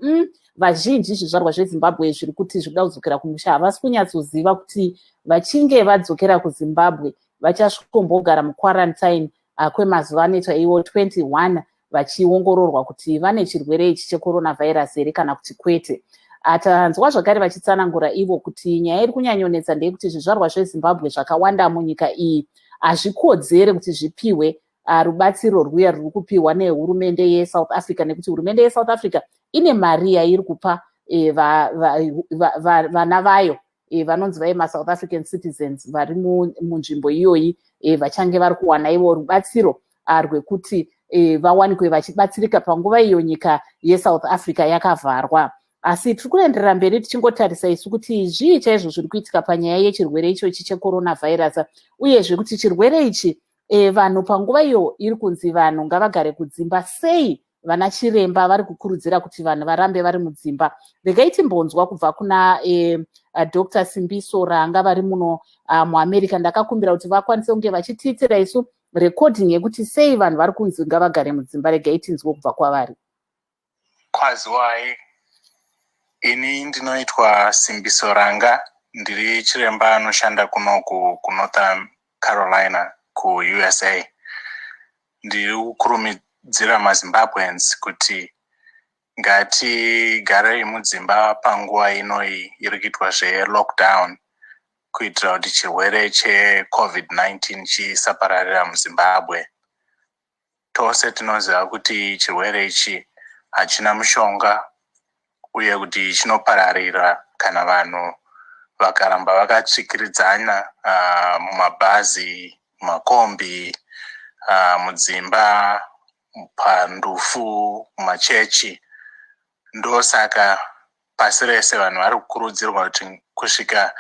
vazhinji zvizvarwa zveZimbabwe zviri kuti zvida kudzokera kumusha havasi kunyatsoziva kuti vachinge vadzokera kuZimbabwe vachasvikombogara muquarantine kwemazuva anoitwa iwo 21 vachiongororwa kuti vane chirwere ichi checoronavirus here kana kuti kwete. Tanzwa zvakare vachitsanangura ivo kuti nyaya iri kunyanyonetsa ndeyekuti zvizvarwa zveZimbabwe zvakawanda munyika iyi hazvikodzere kuti zvipiwe rubatsiro rwuya rwuri kupiwa nehurumende yeSouth Africa, nekuti hurumende yeSouth Africa ine mari yairi kupa vana vayo vanonzi vaSouth African citizens vari munzvimbo iyoyi, vachange vari kuwana ivo rubatsiro rwekuti vawanikwe vachibatsirika panguva iyo nyika yeSouth Africa yakavharwa. Asi tiri kuenderera mberi tichingotarisa isu kuti zvii chaizvo zviri kuitika panyaya yechirwere ichochi checoronavirus, uyezve kuti chirwere ichi vanhu panguva iyo iri kunzi vanhu ngavagare kudzimba, sei vana chiremba vari kukurudzira kuti vanhu varambe vari mudzimba. Regai timbonzwa kubva kuna Dr. Simbiso Ranga vari muno muAmerica. Ndakakumbira kuti vakwanise kunge vachitiitira isu recording yekuti sei vanhu vari kunzi ngavagare mudzimba. Regai tinzwe kubva kwavari. Kwaziwai, ini ndinoitwa Simbiso Ranga, ndiri chiremba anoshanda kunoku kuNorth Carolina kuUSA. Ndiri kukurumidzira maZimbabweans kuti ngatigare mudzimba panguva inoyi iri kuitwa zvelockdown, kuitira kuti chirwere cheCovid-19 chisapararira muZimbabwe. Tose tinoziva kuti chirwere ichi hachina mushonga, uye kuti chinopararira kana vanhu vakaramba vakatsvikiridzana mumabhazi, mumakombi, mudzimba, pandufu, mumachechi. Ndosaka pasi rese vanhu vari kukurudzirwa kuti kusvika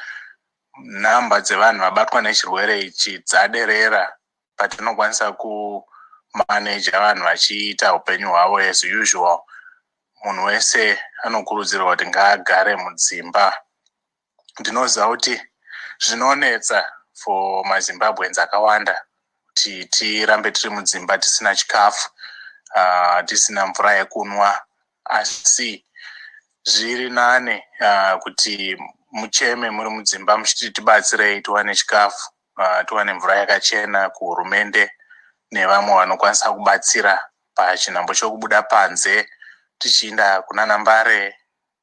nhamba dzevanhu vabatwa nechirwere ichi dzaderera, patinokwanisa kumaneja vanhu vachiita upenyu hwavo as usual, munhu wese anokurudzirwa kuti ngaagare mudzimba. Ndinoziva kuti zvinonetsa for maZimbabweans akawanda kuti tirambe tiri mudzimba tisina chikafu, tisina mvura yekunwa, asi zviri nane kuti mucheme muri mudzimba muchiti tibatsirei tiwane chikafu, tiwane mvura yakachena kuhurumende nevamwe vanokwanisa kubatsira pachinhambo chokubuda panze tichienda kunana Mbare,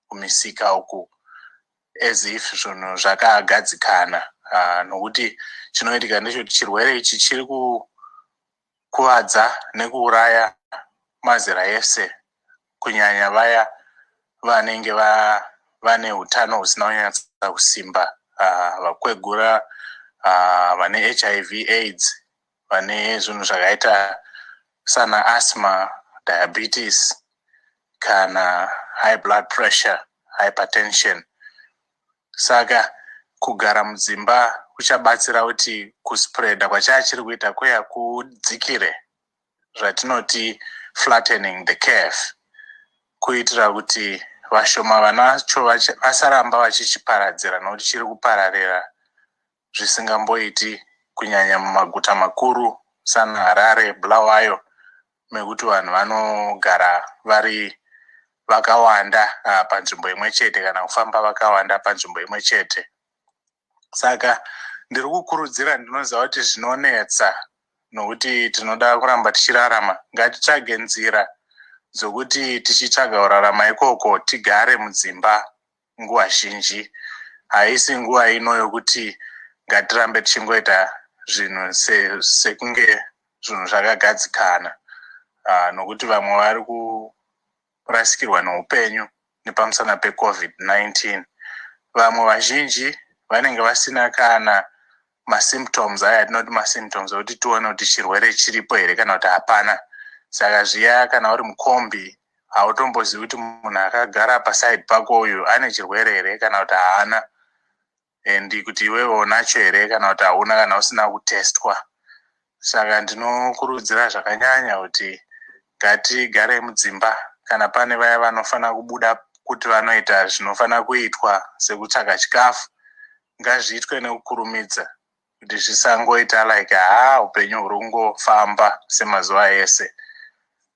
kumisika uku, as if zvinhu zvakagadzikana, nokuti chinoitika ndechoti chirwere ichi chiri kukuvadza nekuuraya mazera ese, kunyanya vaya vanenge vane utano husina kunyatsa kusimba, vakwegura, vane HIV AIDS, vane zvinhu zvakaita sana asthma, diabetes, kana high blood pressure, hypertension. Saka kugara mudzimba kuchabatsira kuti kuspreada kwachachiri kuita kuya kudzikire, zvatinoti flattening the curve, kuitira kuti vashoma vanacho vasaramba vachichiparadzira, nokuti chiri kupararira zvisingamboiti, kunyanya mumaguta makuru sana Harare, Bulawayo, mekuti vanhu vanogara vari vakawanda panzvimbo imwe chete, kana kufamba vakawanda panzvimbo imwe chete. Saka ndiri kukurudzira, ndinoziva kuti zvinonetsa, nokuti tinoda kuramba tichirarama. Ngatitsvage nzira dzokuti tichitsvaga kurarama ikoko tigare mudzimba nguva zhinji. Haisi nguva ino yokuti ngatirambe tichingoita zvinhu sekunge zvinhu zvakagadzikana, nokuti vamwe vari kurasikirwa neupenyu nepamusana peCovid-19. Vamwe vazhinji vanenge vasina kana masymptoms aya atinoti masymptoms okuti tione kuti chirwere chiripo here kana kuti hapana. Saka zviya kana uri mukombi hautombozivi kuti munhu akagara paside pako uyu ane chirwere here kana kuti haana, endi kuti iwewe unacho here kana kuti hauna kana usina kutestwa. Saka ndinokurudzira zvakanyanya kuti ngatigare mudzimba. Kana pane vaya vanofana kubuda kuti vanoita zvinofana kuitwa sekutsvaga chikafu, ngazviitwe nekukurumidza, kuti zvisangoita like upenyu huri kungofamba semazuva ese.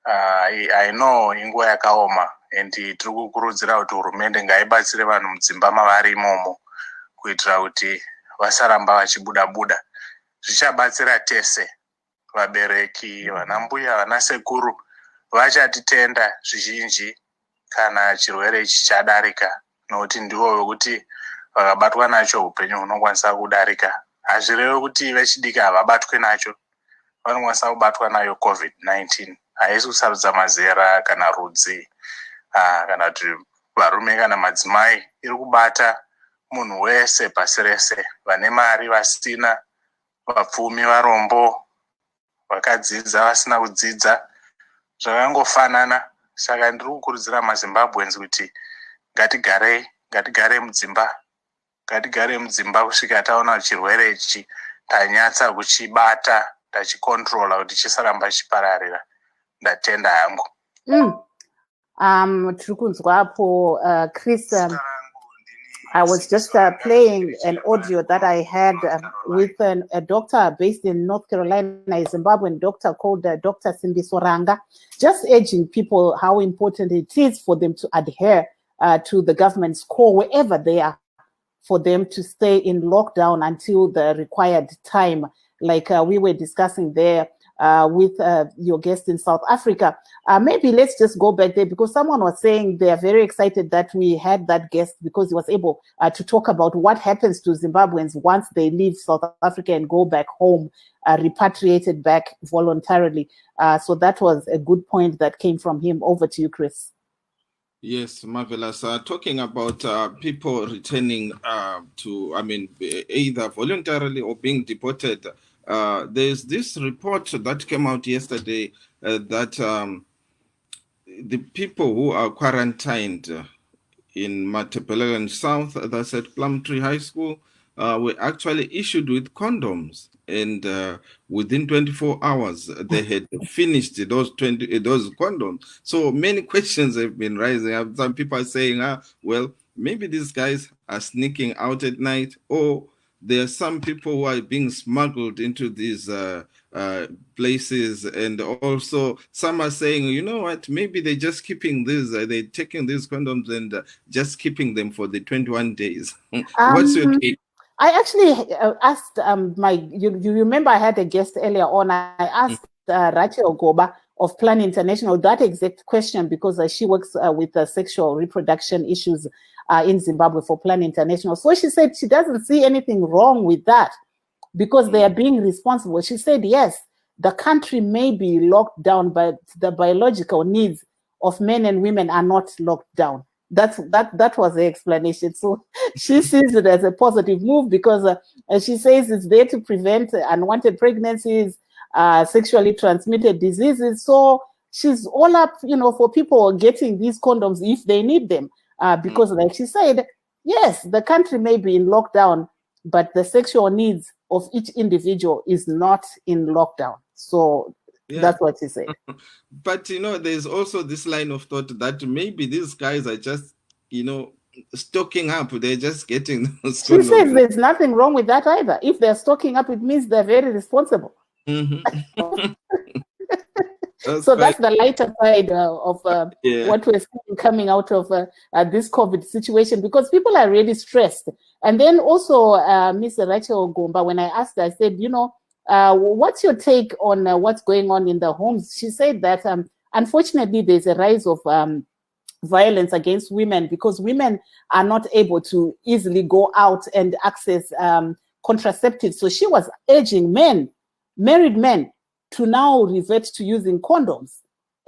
I know inguva yakaoma, and tiri kukurudzira kuti hurumende ngaibatsire vanhu mudzimba mavari imomo, kuitira kuti vasaramba vachibuda-buda. Zvichabatsira tese, vabereki, vanambuya, vanasekuru, vachatitenda zvizhinji kana chirwere ichi chadarika, nokuti ndivo vekuti vakabatwa nacho upenyu hunokwanisa kudarika. Hazvirevi kuti vechidiki havabatwe nacho, vanokwanisa kubatwa nayo COVID-19. Haisi kusarudza mazera kana rudzi kana kuti varume kana madzimai, iri kubata munhu wese pasi rese, vane mari, vasina, vapfumi, varombo, vakadzidza, vasina kudzidza, zvakangofanana. Saka ndiri kukurudzira maZimbabweans kuti ngatigare mudzimba kusvika taona chirwere ichi tanyatsa kuchibata, tachikontrola kuti chisaramba chipararira. Ndatenda hangu. Tiri kunzwapo Chris. I was just playing an audio that I had with a doctor based in North Carolina, a Zimbabwean doctor called Dr. Cindy Soranga, just urging people how important it is for them to adhere to the government's call wherever they are, for them to stay in lockdown until the required time, like we were discussing there with your guest in South Africa. Maybe let's just go back there, because someone was saying they are very excited that we had that guest because he was able to talk about what happens to Zimbabweans once they leave South Africa and go back home, repatriated back voluntarily. So that was a good point that came from him. Over to you, Chris. Yes, marvelous. Talking about people returning either voluntarily or being deported. There's this report that came out yesterday that the people who are quarantined in Matepeleland South, that's at Plumtree High School, were actually issued with condoms, and within 24 hours they had finished those condoms. So many questions have been rising. Some people are saying, well, maybe these guys are sneaking out at night, or there are some people who are being smuggled into these places, and also some are saying, you know what, maybe they're just keeping these, they're taking these condoms and just keeping them for the 21 days. What's your take? I actually asked you remember I had a guest earlier on. I asked Rachel Goba of Plan International that exact question, because she works with sexual reproduction issues in Zimbabwe for Plan International. So she said she doesn't see anything wrong with that because they are being responsible. She said, yes, the country may be locked down, but the biological needs of men and women are not locked down. That was the explanation. So she sees it as a positive move because she says it's there to prevent unwanted pregnancies, sexually transmitted diseases. So she's all up, for people getting these condoms if they need them. Because like she said, yes, the country may be in lockdown, but the sexual needs of each individual is not in lockdown. So that's what she said. But, there's also this line of thought that maybe these guys are just, stocking up. They're just getting those She says there's nothing wrong with that either. If they're stocking up, it means they're very responsible. Mm-hmm. So that's the lighter side of what we're seeing coming out of this COVID situation, because people are really stressed. And then also, Ms. Rachel Gomba, when I asked her, I said, what's your take on what's going on in the homes? She said that, unfortunately, there's a rise of violence against women because women are not able to easily go out and access contraceptives. So she was urging married men, to now revert to using condoms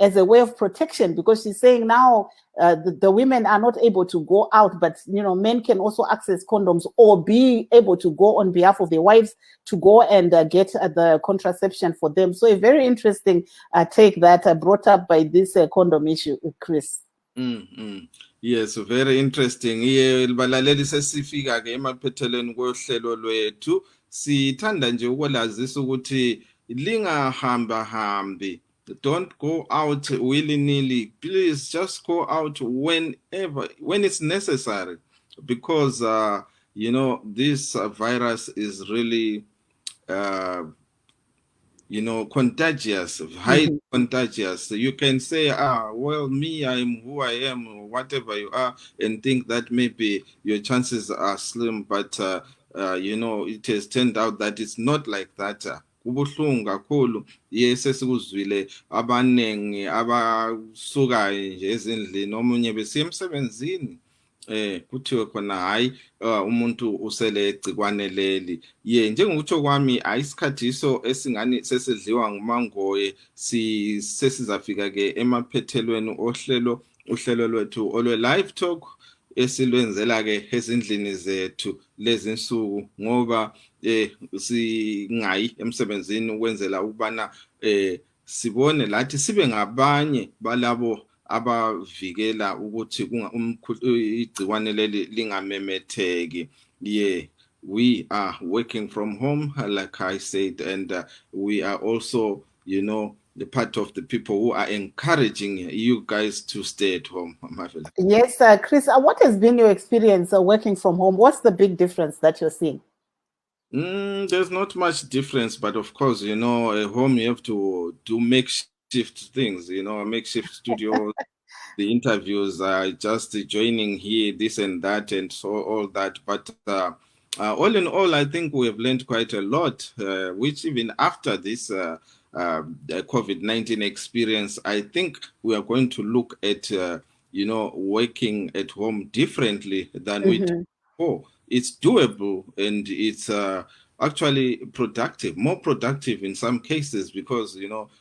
as a way of protection, because she's saying now the women are not able to go out, but men can also access condoms or be able to go on behalf of their wives to go and get the contraception for them. So a very interesting take that brought up by this condom issue, Chris. Mm-hmm. Yes, very interesting. Balaleli sesifika ke emaphethelweni kohlelo lwethu, sithanda nje ukwazisa ukuthi lingahambi. Don't go out willy-nilly. Please just go out when it's necessary, because this virus is really contagious, highly contagious. You can say, well, me, I'm who I am, or whatever you are, and think that maybe your chances are slim, but it has turned out that it's not like that. Kubuhlungu kakhulu yesesikuzwile abanengi abasuka nje ezindlini omunye besiya emsebenzini kuthiwe khona hayi umuntu usele igcikwane leli njengokutsho kwami ayisikhathiso esingani sesidliwa ngumangoye sesizafika ke emaphethelweni uhlelo lwethu olwe Livetalk esilwenzela ke ezindlini zethu lezinsuku ngoba singayi emsebenzini ukwenzela ukubana sibone lathi sibe ngabanye balabo abavikela ukuthi igcikwane leli lingamemetheki. We are working from home, like I said, and we are also, the part of the people who are encouraging you guys to stay at home. Yes, Chris, what has been your experience working from home? What's the big difference that you're seeing? There's not much difference, but of course, at home you have to do makeshift things, makeshift studios. The interviews are just joining here, this and that, and so all that. But all in all, I think we have learned quite a lot, which even after this COVID-19 experience, I think we are going to look at, working at home differently than we did before. It's doable and it's actually productive, more productive in some cases because,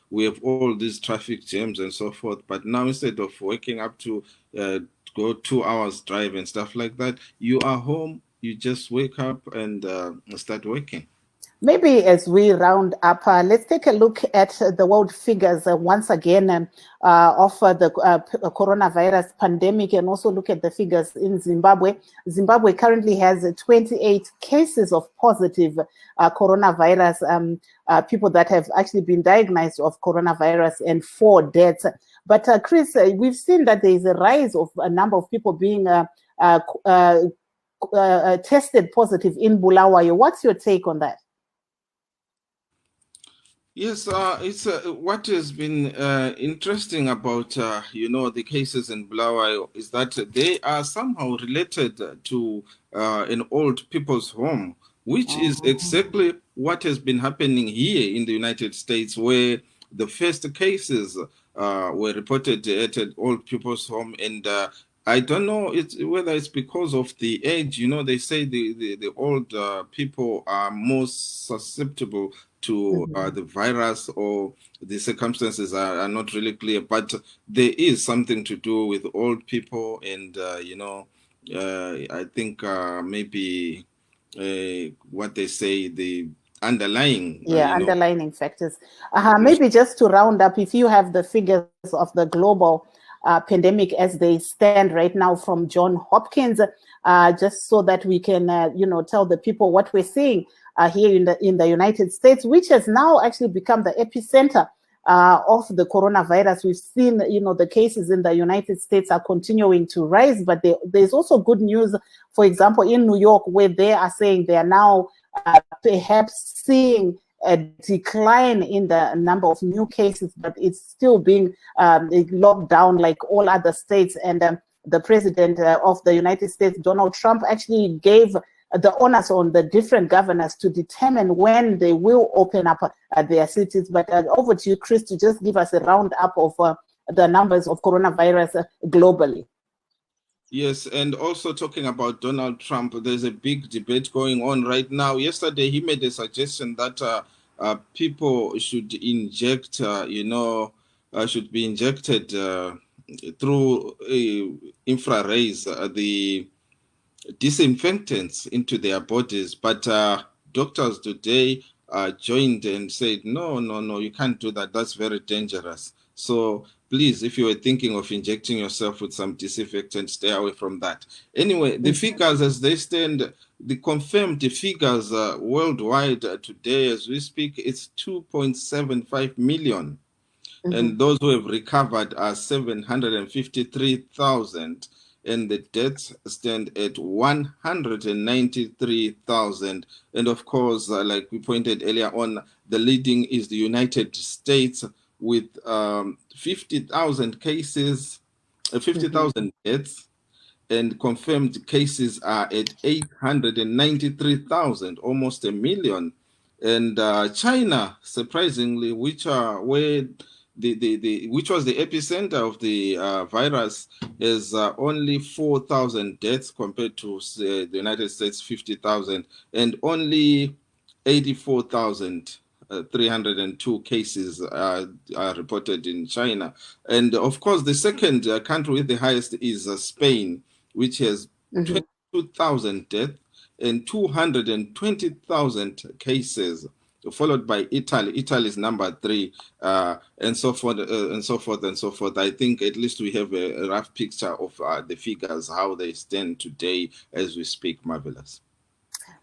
we have all these traffic jams and so forth. But now instead of waking up to go 2 hours drive and stuff like that, you are home, you just wake up and start working. Maybe as we round up, let's take a look at the world figures once again of the coronavirus pandemic and also look at the figures in Zimbabwe. Zimbabwe currently has 28 cases of positive coronavirus, people that have actually been diagnosed of coronavirus and 4 deaths. But Chris, we've seen that there is a rise of a number of people being tested positive in Bulawayo. What's your take on that? Yes, it's what has been interesting about the cases in Bulawayo is that they are somehow related to an old people's home, which is exactly what has been happening here in the United States, where the first cases were reported at an old people's home, and I don't know whether it's because of the age. They say the old people are most susceptible to the virus, or the circumstances are not really clear, but there is something to do with old people, and I think maybe what they say, the underlying underlying factors. Maybe just to round up, if you have the figures of the global pandemic as they stand right now from John Hopkins, just so that we can tell the people what we're seeing here in the United States, which has now actually become the epicenter of the coronavirus. We've seen, the cases in the United States are continuing to rise, but there's also good news, for example, in New York, where they are saying they are now perhaps seeing a decline in the number of new cases, but it's still being locked down like all other states. And the president of the United States, Donald Trump, actually gave the onus on the different governors to determine when they will open up their cities. But over to you, Chris, to just give us a roundup of the numbers of coronavirus globally. Yes, and also talking about Donald Trump, there's a big debate going on right now. Yesterday, he made a suggestion that people should inject, should be injected through infrarays, the disinfectants into their bodies. But doctors today joined and said, no, you can't do that. That's very dangerous. So please, if you were thinking of injecting yourself with some disinfectant, stay away from that. Anyway, the figures as they stand, the confirmed figures worldwide today as we speak, it's 2.75 million. And those who have recovered are 753,000. And the deaths stand at 193,000. And of course, like we pointed earlier on, the leading is the United States with 50,000 cases, 50,000 deaths, and confirmed cases are at 893,000, almost a million. And China, surprisingly, which are where which was the epicenter of the virus, is only 4,000 deaths compared to the United States 50,000, and only 84,302 cases are reported in China. And of course, the second country with the highest is Spain, which has 22,000 deaths and 220,000 cases, followed by Italy. Italy is number 3, and so forth, and so forth, and so forth. I think at least we have a rough picture of the figures, how they stand today as we speak. Marvelous.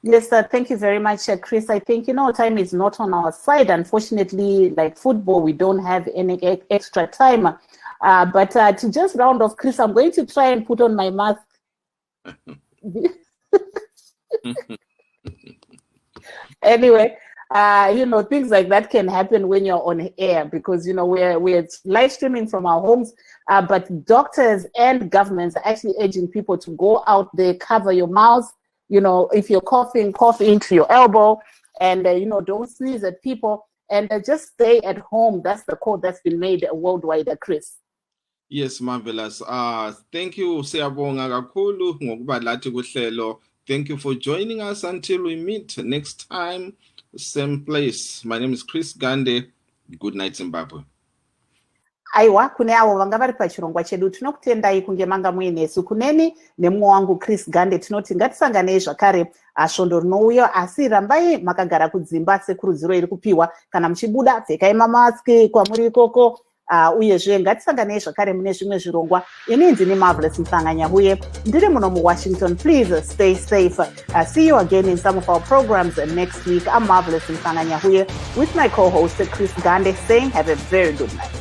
Yes, thank you very much, Chris. I think, time is not on our side. Unfortunately, like football, we don't have any extra time. But to just round off, Chris, I'm going to try and put on my mask. Anyway, things like that can happen when you're on air, because we're live streaming from our homes, but doctors and governments are actually urging people to go out there, cover your mouths. If you're coughing, cough into your elbow, and don't sneeze at people, and just stay at home. That's the call that's been made worldwide, Chris. Yes, marvelous. Thank you, siyabonga kakhulu ngokuba lathi kuhlelo. Thank you for joining us until we meet next time, same place. My name is Chris Gande. Good night, Zimbabwe. Aiwa, kune avo vanga vari pachirongwa chedu tinokutendai kunge manga muinesu. Kuneni nemumwe wangu Chris Gande tinoti ngatisanganei zvakare svondo rinouya, asi rambai makagara kudzimba sekurudziro iri kupiwa. Kana muchibuda pfekai mamaski kwamuri ikoko. Uyezve ngatisanganei zvakare mune zvimwe zvirongwa. Ini ndini Marvelous Mhlanganya ndiri muno muWashington. Please stay safe. See you again in some of our programs next week. I'm Marvelous Mhlanganya with my co-host Chris Gande saying have a very good night.